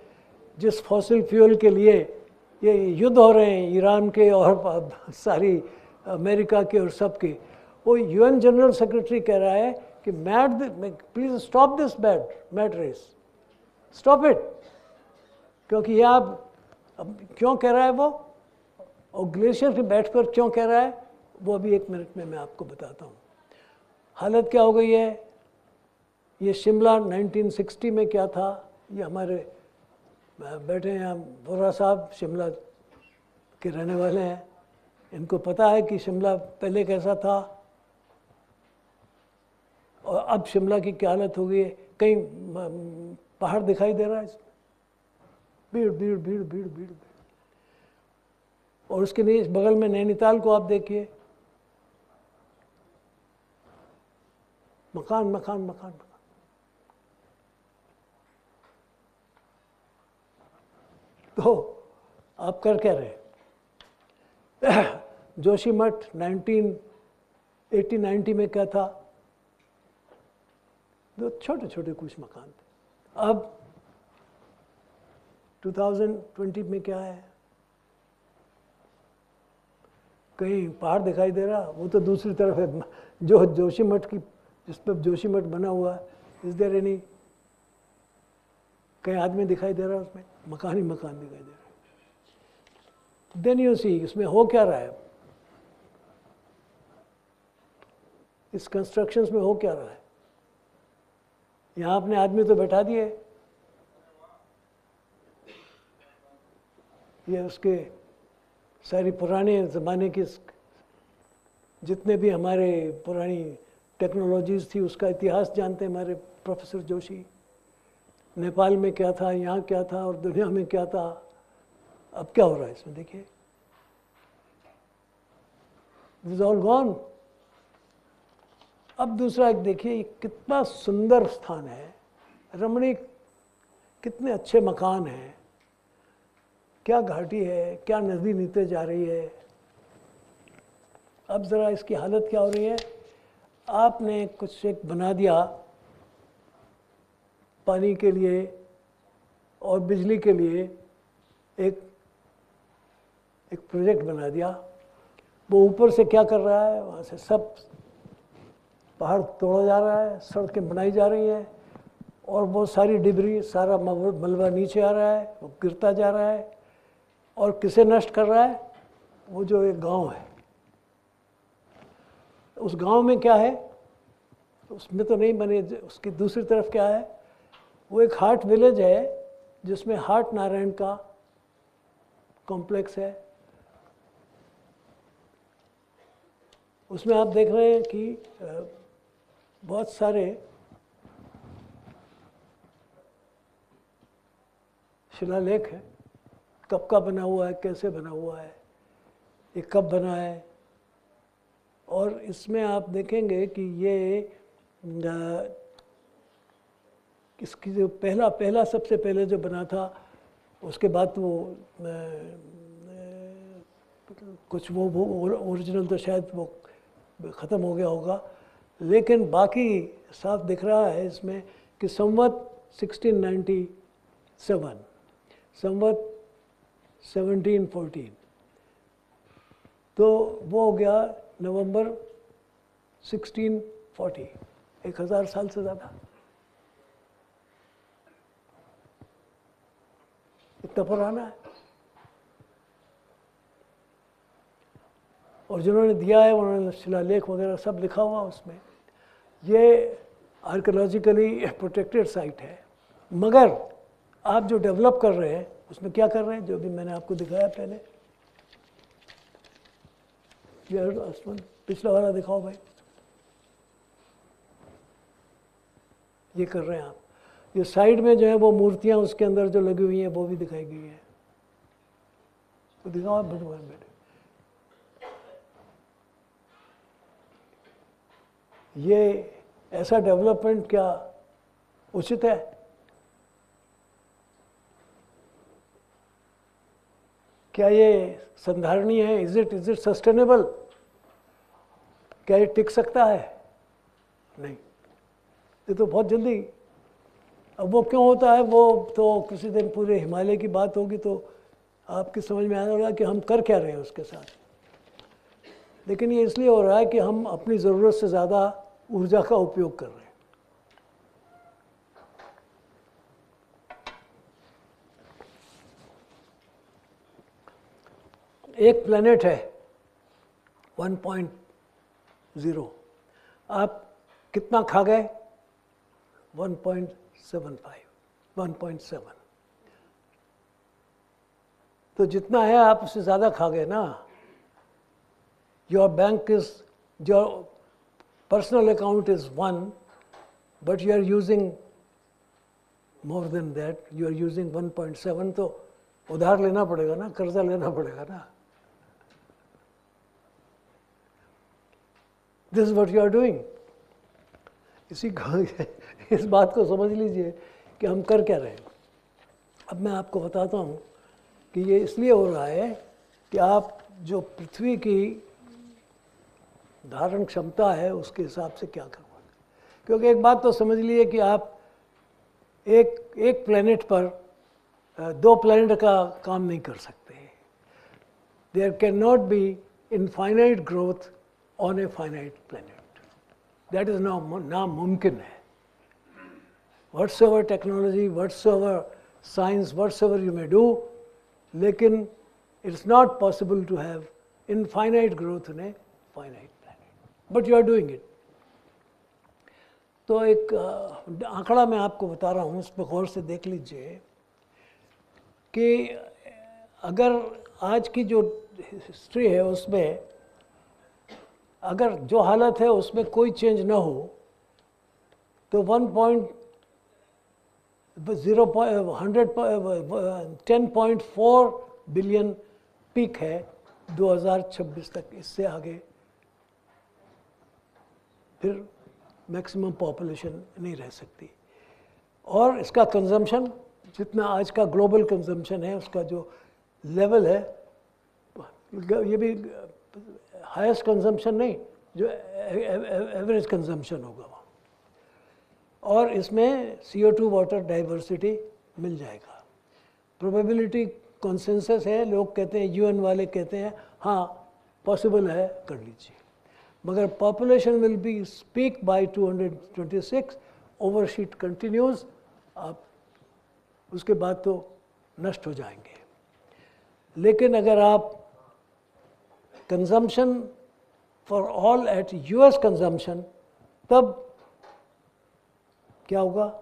जिस फॉसिल फ्यूल के लिए ये युद्ध हो रहे हैं ईरान के और सारी अमेरिका के और सब के, वो यूएन जनरल सेक्रेटरी कह रहा है कि please stop this mad race, stop it. क्योंकि ये आप क्यों कह रहा है वो, और ग्लेशियर पे बैठकर क्यों कह रहा है, वो अभी 1 मिनट में मैं आपको बताता हूँ। हालत क्या हो गई है, ये शिमला 1960 में क्या था, ये हमारे बैठे हैं यहाँ वोरा साहब शिमला के रहने वाले हैं, इनको पता है कि शिमला पहले कैसा था और अब शिमला की क्या हालत हो गई है। कहीं पहाड़ दिखाई दे रहा है इसमें, भीड़ भीड़ भीड़ भीड़ भीड़। और उसके नीचे बगल में नैनीताल को आप देखिए, मकान मकान मकान मकान। तो आप कर क्या रहे, जोशीमठ 1980-90 में क्या था, दो छोटे छोटे कुछ मकान थे। अब 2020 में क्या है, कहीं पहाड़ दिखाई दे रहा, वो तो दूसरी तरफ है। जो जोशीमठ की, जिस पर जोशीमठ बना हुआ है, इज देयर एनी, कहीं आदमी दिखाई दे रहा है उसमें, मकान ही मकान दिखाई दे रहा है। देन यू सी इसमें हो क्या रहा है, इस कंस्ट्रक्शंस में हो क्या रहा है। यहाँ आपने आदमी तो बैठा दिए, ये उसके सारी पुराने ज़माने की जितने भी हमारे पुरानी टेक्नोलॉजीज़ थी उसका इतिहास जानते हैं हमारे प्रोफेसर जोशी। नेपाल में क्या था, यहाँ क्या था और दुनिया में क्या था। अब क्या हो रहा है इसमें देखिए, दिस इज ऑल गॉन। अब दूसरा एक देखिए, कितना सुंदर स्थान है, रमणीक, कितने अच्छे मकान हैं, क्या घाटी है, क्या नदी नीचे जा रही है। अब ज़रा इसकी हालत क्या हो रही है, आपने कुछ एक बना दिया पानी के लिए और बिजली के लिए, एक प्रोजेक्ट बना दिया, वो ऊपर से क्या कर रहा है, वहाँ से सब पहाड़ तोड़ा जा रहा है, सड़कें बनाई जा रही हैं, और वो सारी डिबरी, सारा मलबा नीचे आ रहा है, वो गिरता जा रहा है। और किसे नष्ट कर रहा है? वो जो एक गांव है, उस गांव में क्या है, उसमें तो नहीं बने, उसकी दूसरी तरफ क्या है, वो एक हाट विलेज है जिसमें हाट नारायण का कॉम्प्लेक्स है। उसमें आप देख रहे हैं कि बहुत सारे शिलालेख है, कब का बना हुआ है, कैसे बना हुआ है, ये कब बना है। और इसमें आप देखेंगे कि ये इसकी जो पहला सबसे पहले जो बना था, उसके बाद वो कुछ वो ओरिजिनल तो शायद वो ख़त्म हो गया होगा, लेकिन बाकी साफ दिख रहा है इसमें कि संवत 1697, संवत 1714, तो वो हो गया नवंबर 1640, 1000 साल से ज़्यादा, इतना पुराना है। और जिन्होंने दिया है उन्होंने शिलालेख वगैरह सब लिखा हुआ उसमें। ये आर्कियोलॉजिकली प्रोटेक्टेड साइट है, मगर आप जो डेवलप कर रहे हैं उसमें क्या कर रहे हैं, जो भी मैंने आपको दिखाया पहले, ये पिछला वाला दिखाओ भाई, ये कर रहे हैं आप। ये साइड में जो है वो मूर्तियां उसके अंदर जो लगी हुई हैं वो भी दिखाई गई है, तो दिखाओ भगवान बेटे। ये ऐसा डेवलपमेंट क्या उचित है? क्या ये संधारणीय है? Is it sustainable? क्या ये टिक सकता है? नहीं, ये तो बहुत जल्दी, अब वो क्यों होता है वो तो किसी दिन पूरे हिमालय की बात होगी तो आपकी समझ में आने लगा कि हम कर क्या रहे हैं उसके साथ। लेकिन ये इसलिए हो रहा है कि हम अपनी ज़रूरत से ज़्यादा ऊर्जा का उपयोग कर रहे हैं। एक प्लेनेट है 1.0, आप कितना खा गए? 1.75, 1.7, तो जितना है आप उससे ज़्यादा खा गए ना। Your bank is, your personal account is 1, but you are using more than that, you are using 1.7, तो उधार लेना पड़ेगा ना, कर्जा लेना पड़ेगा ना। This is what you are doing. इस बात को समझ लीजिए कि हम कर क्या रहे हैं। अब मैं आपको बताता हूँ कि ये इसलिए हो रहा है कि आप जो पृथ्वी की धारण क्षमता है उसके हिसाब से क्या करवाएं। क्योंकि एक बात तो समझ लीजिए कि आप एक प्लेनेट पर 2 प्लेनेट का काम नहीं कर सकते। There can not be infinite growth on a finite planet, that is नामुमकिन है। whatsoever technology, whatsoever science, whatsoever you may do, लेकिन it's not possible to have infinite growth in a finite planet, but you are doing it. तो एक आंकड़ा मैं आपको बता रहा हूँ, उस पर गौर से देख लीजिए कि अगर आज की जो हिस्ट्री है उसमें अगर जो हालत है उसमें कोई चेंज ना हो तो 10.4 बिलियन पीक है 2026 तक। इससे आगे फिर मैक्सिमम पॉपुलेशन नहीं रह सकती। और इसका कंजम्पशन जितना आज का ग्लोबल कंजम्पशन है उसका जो लेवल है, ये भी हाईएस्ट कंजम्पशन नहीं, जो एवरेज कंजम्पशन होगा वहाँ। और इसमें CO2 वाटर डाइवर्सिटी मिल जाएगा। प्रोबेबिलिटी कॉन्सेंसस है, लोग कहते हैं, UN वाले कहते हैं हाँ पॉसिबल है कर लीजिए, मगर population will be speak by 226, overshoot continues, आप उसके बाद तो नष्ट हो जाएंगे। लेकिन अगर आप consumption for all at US consumption, तब क्या होगा,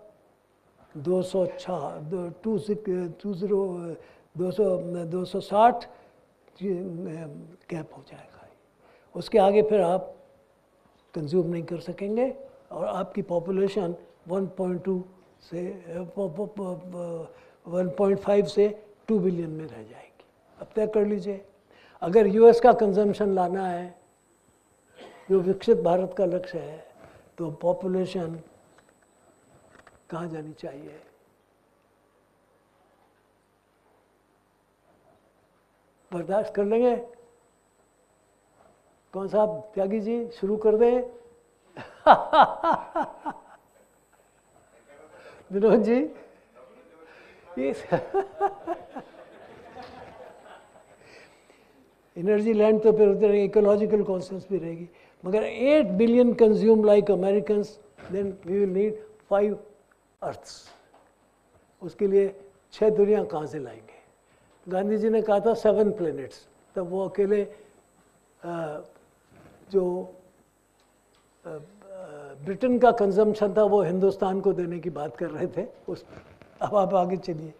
260 कैप हो जाएगा। उसके आगे फिर आप कंज्यूम नहीं कर सकेंगे और आपकी पॉपुलेशन 1.2 से 1.5 से 2 बिलियन में रह जाएगी। अब तय कर लीजिए, अगर यूएस का कंजम्पशन लाना है, जो विकसित भारत का लक्ष्य है, तो पॉपुलेशन कहाँ जानी चाहिए? बर्दाश्त कर लेंगे? कौन साहब त्यागी जी शुरू कर दें? विनोद जी, एनर्जी लैंड तो फिर उधर इकोलॉजिकल कॉन्सेंस भी रहेगी, मगर 8 billion consume like Americans, then we will need 5 earths. उसके लिए 6 दुनिया कहाँ से लाएंगे? गांधी जी ने कहा था 7 प्लैनेट्स, तब वो अकेले जो ब्रिटेन का कंजम्पशन था वो हिंदुस्तान को देने की बात कर रहे थे। अब आप आगे चलिए।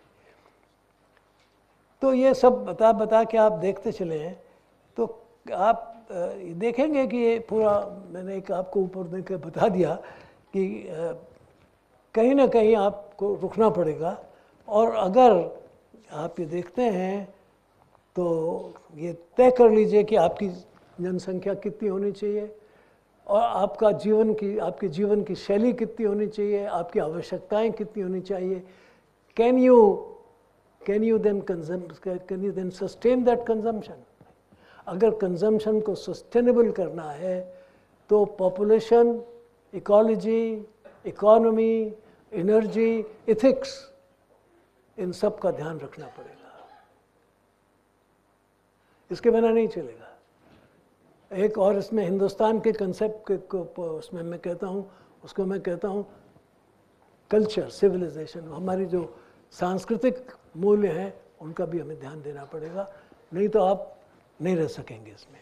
तो ये सब बता के आप देखते चले हैं तो आप देखेंगे कि ये पूरा मैंने एक आपको ऊपर देकर बता दिया कि कहीं ना कहीं आपको रुकना पड़ेगा। और अगर आप ये देखते हैं तो ये तय कर लीजिए कि आपकी जनसंख्या कितनी होनी चाहिए और आपके जीवन की शैली कितनी होनी चाहिए, आपकी आवश्यकताएं कितनी होनी चाहिए। Can you then sustain that consumption? अगर कंजम्पशन को सस्टेनेबल करना है तो population, ecology, economy, energy, ethics, इन सब का ध्यान रखना पड़ेगा। इसके बिना नहीं चलेगा। एक और इसमें हिंदुस्तान के कंसेप्ट को उसमें मैं कहता हूँ, उसको मैं कहता हूँ कल्चर, सिविलाइजेशन। हमारी जो सांस्कृतिक मूल्य हैं उनका भी हमें ध्यान देना पड़ेगा, नहीं तो आप नहीं रह सकेंगे इसमें।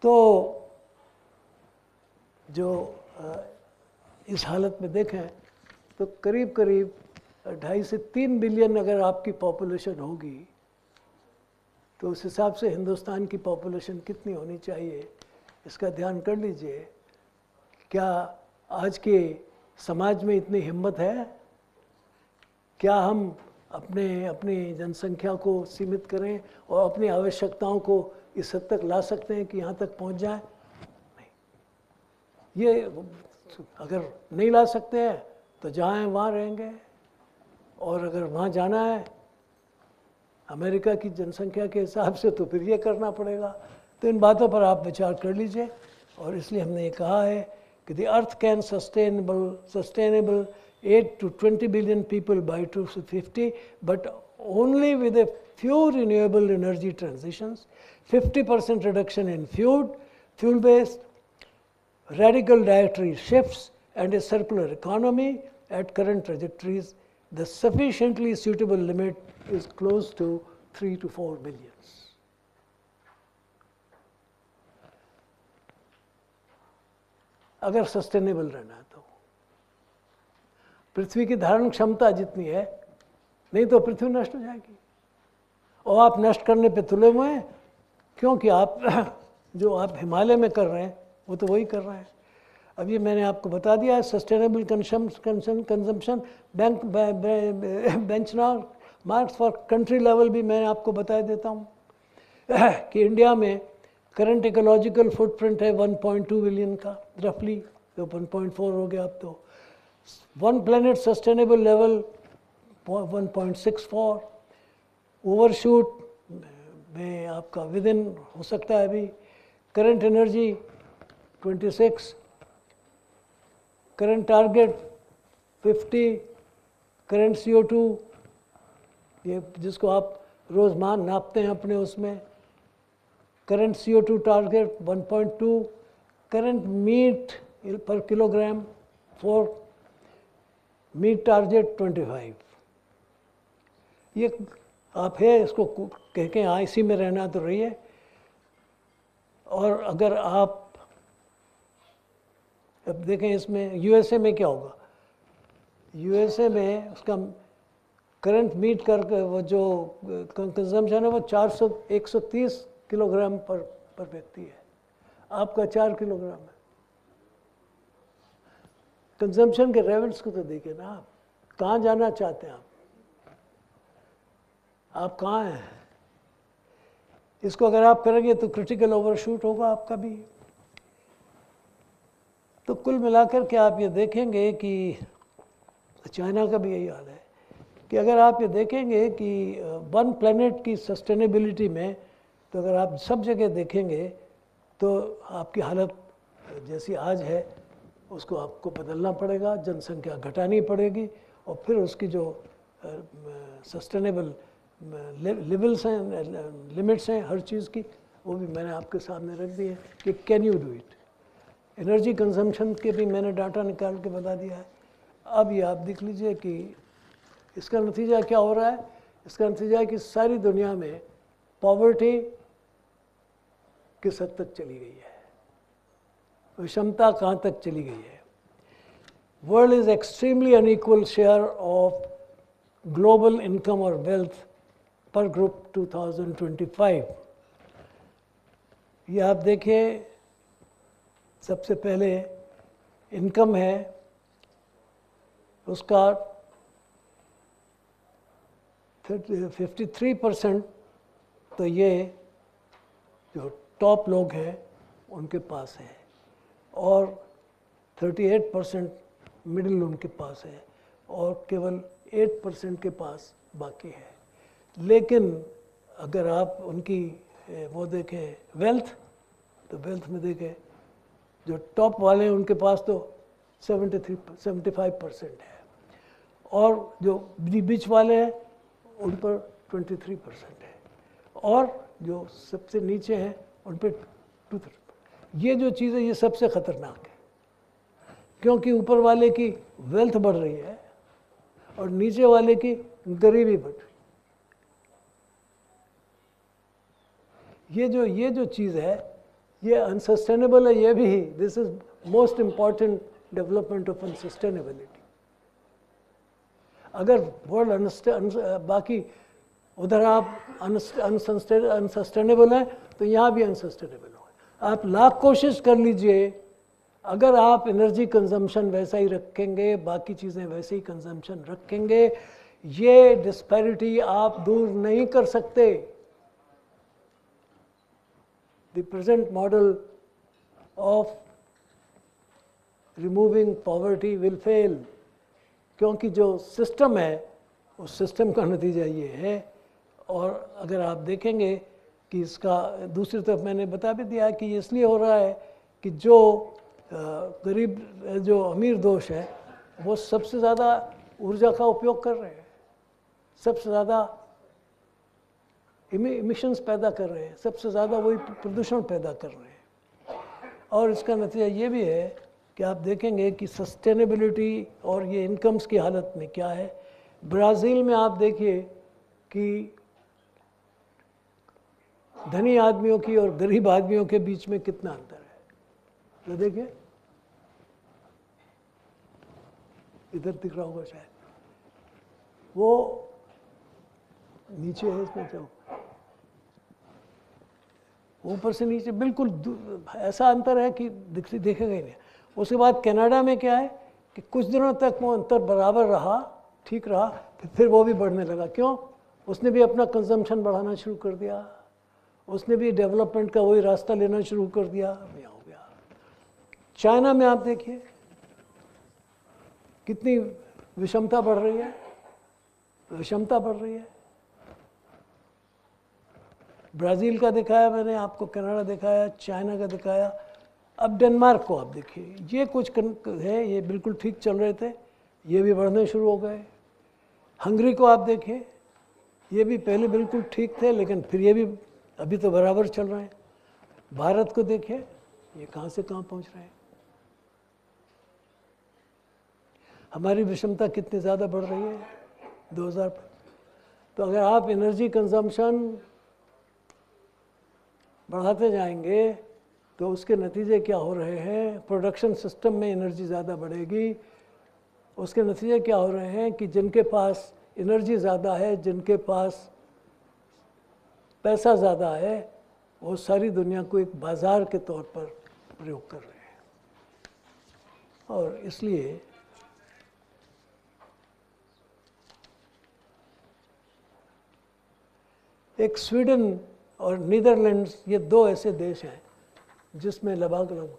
तो जो इस हालत में देखें तो करीब 2.5 से 3 बिलियन अगर आपकी पॉपुलेशन होगी तो उस हिसाब से हिंदुस्तान की पॉपुलेशन कितनी होनी चाहिए इसका ध्यान कर लीजिए। क्या आज के समाज में इतनी हिम्मत है? क्या हम अपनी जनसंख्या को सीमित करें और अपनी आवश्यकताओं को इस हद तक ला सकते हैं कि यहाँ तक पहुँच जाए? नहीं। ये अगर नहीं ला सकते हैं तो जहाँ हैं वहाँ रहेंगे, और अगर वहाँ जाना है अमेरिका की जनसंख्या के हिसाब से तो फिर ये करना पड़ेगा। तो इन बातों पर आप विचार कर लीजिए। और इसलिए हमने ये कहा है कि the earth can sustainable 8 to 20 billion people by 2050, but only with a few renewable energy transitions, 50% reduction in fuel-based, radical dietary shifts, and a circular economy at current trajectories. The sufficiently suitable limit is close to 3 to 4 billions. अगर sustainable रहना है तो पृथ्वी की धारण क्षमता जितनी है, नहीं तो पृथ्वी नष्ट हो जाएगी। और आप नष्ट करने पे तुले हुए हैं, क्योंकि आप जो आप हिमालय में कर रहे हैं वो तो वही कर रहे हैं। अब ये मैंने आपको बता दिया है sustainable consumption benchmarks for country level भी मैं आपको बता देता हूँ कि इंडिया में करंट इकोलॉजिकल फुटप्रिंट है 1.2 बिलियन का रफली, तो 1.4 हो गया अब तो। One planet sustainable level 1.64, overshoot में आपका विद इन हो सकता है अभी। Current energy 26, current target 50, current CO2 ये जिसको आप रोज़ नापते हैं अपने उसमें current CO2 target 1.2, current meat per kilogram 4, meat target 25. ये आप है इसको कह के हाँ इसी में रहना तो रहिए। और अगर आप अब देखें इसमें यूएसए में क्या होगा, यूएसए में उसका करंट मीट कर वो जो कंजम्पशन है वो 130 किलोग्राम पर व्यक्ति है, आपका 4 किलोग्राम है। कंजम्पशन के लेवल्स को तो देखिए ना, आप कहाँ जाना चाहते हैं, आप कहाँ हैं। इसको अगर आप करेंगे तो क्रिटिकल ओवरशूट होगा आपका भी। तो कुल मिलाकर के आप ये देखेंगे कि चाइना का भी यही हाल है कि अगर आप ये देखेंगे कि वन प्लेनेट की सस्टेनेबिलिटी में, तो अगर आप सब जगह देखेंगे तो आपकी हालत जैसी आज है उसको आपको बदलना पड़ेगा, जनसंख्या घटानी पड़ेगी और फिर उसकी जो सस्टेनेबल लेवल्स हैं, लिमिट्स हैं हर चीज़ की, वो भी मैंने आपके सामने रख दी है कि can you do it. Energy consumption के भी मैंने डाटा निकाल के बता दिया है। अब ये आप देख लीजिए कि इसका नतीजा क्या हो रहा है। इसका नतीजा है कि सारी दुनिया में पॉवर्टी किस हद तक चली गई है, विषमता कहाँ तक चली गई है। World is extremely unequal share of global income और वेल्थ पर ग्रुप 2025। ये आप देखिए, सबसे पहले इनकम है उसका 53% तो ये जो टॉप लोग हैं उनके पास है और 38% मिडिल उनके पास है और केवल 8% के पास बाकी है। लेकिन अगर आप उनकी वो देखें वेल्थ, तो वेल्थ में देखें जो टॉप वाले हैं उनके पास तो 75% है और जो बीच वाले हैं उन पर 23% है और जो सबसे नीचे हैं उन पर 2%। ये जो चीज़ है ये सबसे ख़तरनाक है, क्योंकि ऊपर वाले की वेल्थ बढ़ रही है और नीचे वाले की गरीबी बढ़ रही है। ये जो चीज़ है ये अनसस्टेनेबल है। ये भी this is most important development of unsustainability. अगर वर्ल्ड बाकी उधर आप अनसस्टेनेबल हैं तो यहाँ भी अनसस्टेनेबल हो। आप लाख कोशिश कर लीजिए, अगर आप एनर्जी कंजम्पशन वैसा ही रखेंगे, बाकी चीज़ें वैसे ही कंजम्पशन रखेंगे, ये डिस्पैरिटी आप दूर नहीं कर सकते। The present model of removing poverty will fail, क्योंकि जो सिस्टम है उस सिस्टम का नतीजा ये है। और अगर आप देखेंगे कि इसका दूसरी तरफ मैंने बता भी दिया कि ये इसलिए हो रहा है कि जो गरीब जो अमीर दोष है वो सबसे ज़्यादा ऊर्जा का उपयोग कर रहे हैं, सबसे ज़्यादा इमिशंस पैदा कर रहे हैं, सबसे ज़्यादा वही प्रदूषण पैदा कर रहे हैं। और इसका नतीजा ये भी है कि आप देखेंगे कि सस्टेनेबिलिटी और ये इनकम्स की हालत में क्या है। ब्राज़ील में आप देखिए कि धनी आदमियों की और गरीब आदमियों के बीच में कितना अंतर है। तो देखिए इधर दिख रहा होगा शायद, वो नीचे है इसमें, जो ऊपर से नीचे बिल्कुल ऐसा अंतर है कि देखेगा ही नहीं। उसके बाद कनाडा में क्या है कि कुछ दिनों तक वो अंतर बराबर रहा, ठीक रहा, फिर वो भी बढ़ने लगा। क्यों? उसने भी अपना कंजम्पशन बढ़ाना शुरू कर दिया, उसने भी डेवलपमेंट का वही रास्ता लेना शुरू कर दिया, यहाँ हो गया। चाइना में आप देखिए कितनी विषमता बढ़ रही है, विषमता बढ़ रही है। ब्राज़ील का दिखाया मैंने आपको, कनाडा दिखाया, चाइना का दिखाया। अब डेनमार्क को आप देखिए, ये कुछ है, ये बिल्कुल ठीक चल रहे थे, ये भी बढ़ने शुरू हो गए। हंगरी को आप देखिए, ये भी पहले बिल्कुल ठीक थे लेकिन फिर ये भी अभी तो बराबर चल रहे हैं। भारत को देखिए, ये कहाँ से कहाँ पहुँच रहे हैं। हमारी विषमता कितनी ज़्यादा बढ़ रही है 2000 पर। तो अगर आप एनर्जी कंजम्पशन बढ़ाते जाएंगे तो उसके नतीजे क्या हो रहे हैं, प्रोडक्शन सिस्टम में एनर्जी ज़्यादा बढ़ेगी, उसके नतीजे क्या हो रहे हैं कि जिनके पास एनर्जी ज़्यादा है, जिनके पास पैसा ज़्यादा है, वो सारी दुनिया को एक बाज़ार के तौर पर प्रयोग कर रहे हैं। और इसलिए एक स्वीडन और नीदरलैंड्स, ये दो ऐसे देश हैं जिसमें लगभग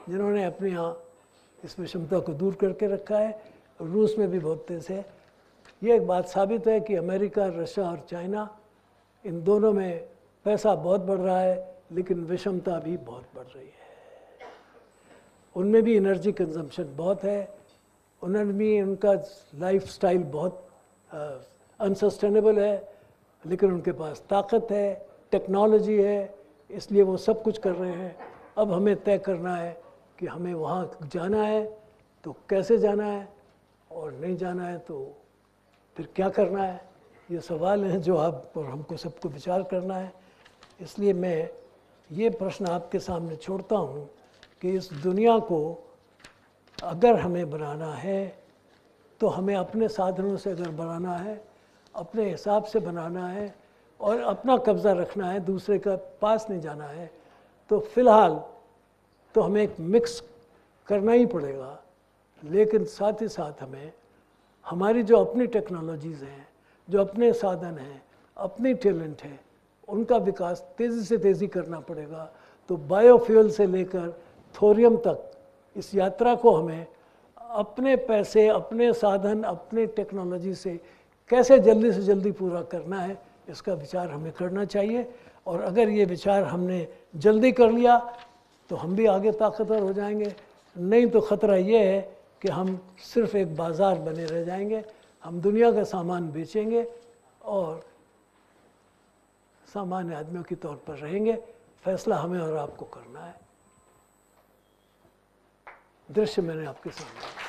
जिन्होंने अपने यहाँ इस विषमता को दूर करके रखा है। रूस में भी बहुत तेज है। ये एक बात साबित है कि अमेरिका, रशिया और चाइना, इन दोनों में पैसा बहुत बढ़ रहा है लेकिन विषमता भी बहुत बढ़ रही है। उनमें भी एनर्जी कंजम्पशन बहुत है, उन्होंने भी, उनका लाइफस्टाइल बहुत अनसस्टेनेबल है, लेकिन उनके पास ताकत है, टेक्नोलॉजी है, इसलिए वो सब कुछ कर रहे हैं। अब हमें तय करना है कि हमें वहाँ जाना है तो कैसे जाना है, और नहीं जाना है तो फिर क्या करना है। ये सवाल हैं जो आप और हमको सबको विचार करना है। इसलिए मैं ये प्रश्न आपके सामने छोड़ता हूँ कि इस दुनिया को अगर हमें बनाना है तो हमें अपने साधनों से अगर बनाना है, अपने हिसाब से बनाना है और अपना कब्ज़ा रखना है, दूसरे का पास नहीं जाना है, तो फ़िलहाल तो हमें एक मिक्स करना ही पड़ेगा। लेकिन साथ ही साथ हमें हमारी जो अपनी टेक्नोलॉजीज़ हैं, जो अपने साधन हैं, अपनी टैलेंट है, उनका विकास तेज़ी से तेज़ी करना पड़ेगा। तो बायोफ्यूल से लेकर थोरियम तक इस यात्रा को हमें अपने पैसे, अपने साधन, अपने टेक्नोलॉजी से कैसे जल्दी से जल्दी पूरा करना है, इसका विचार हमें करना चाहिए। और अगर ये विचार हमने जल्दी कर लिया तो हम भी आगे ताकतवर हो जाएंगे, नहीं तो ख़तरा ये है कि हम सिर्फ एक बाज़ार बने रह जाएंगे। हम दुनिया का सामान बेचेंगे और सामान्य आदमियों के तौर पर रहेंगे। फैसला हमें और आपको करना है। दृश्य मैंने आपके सामने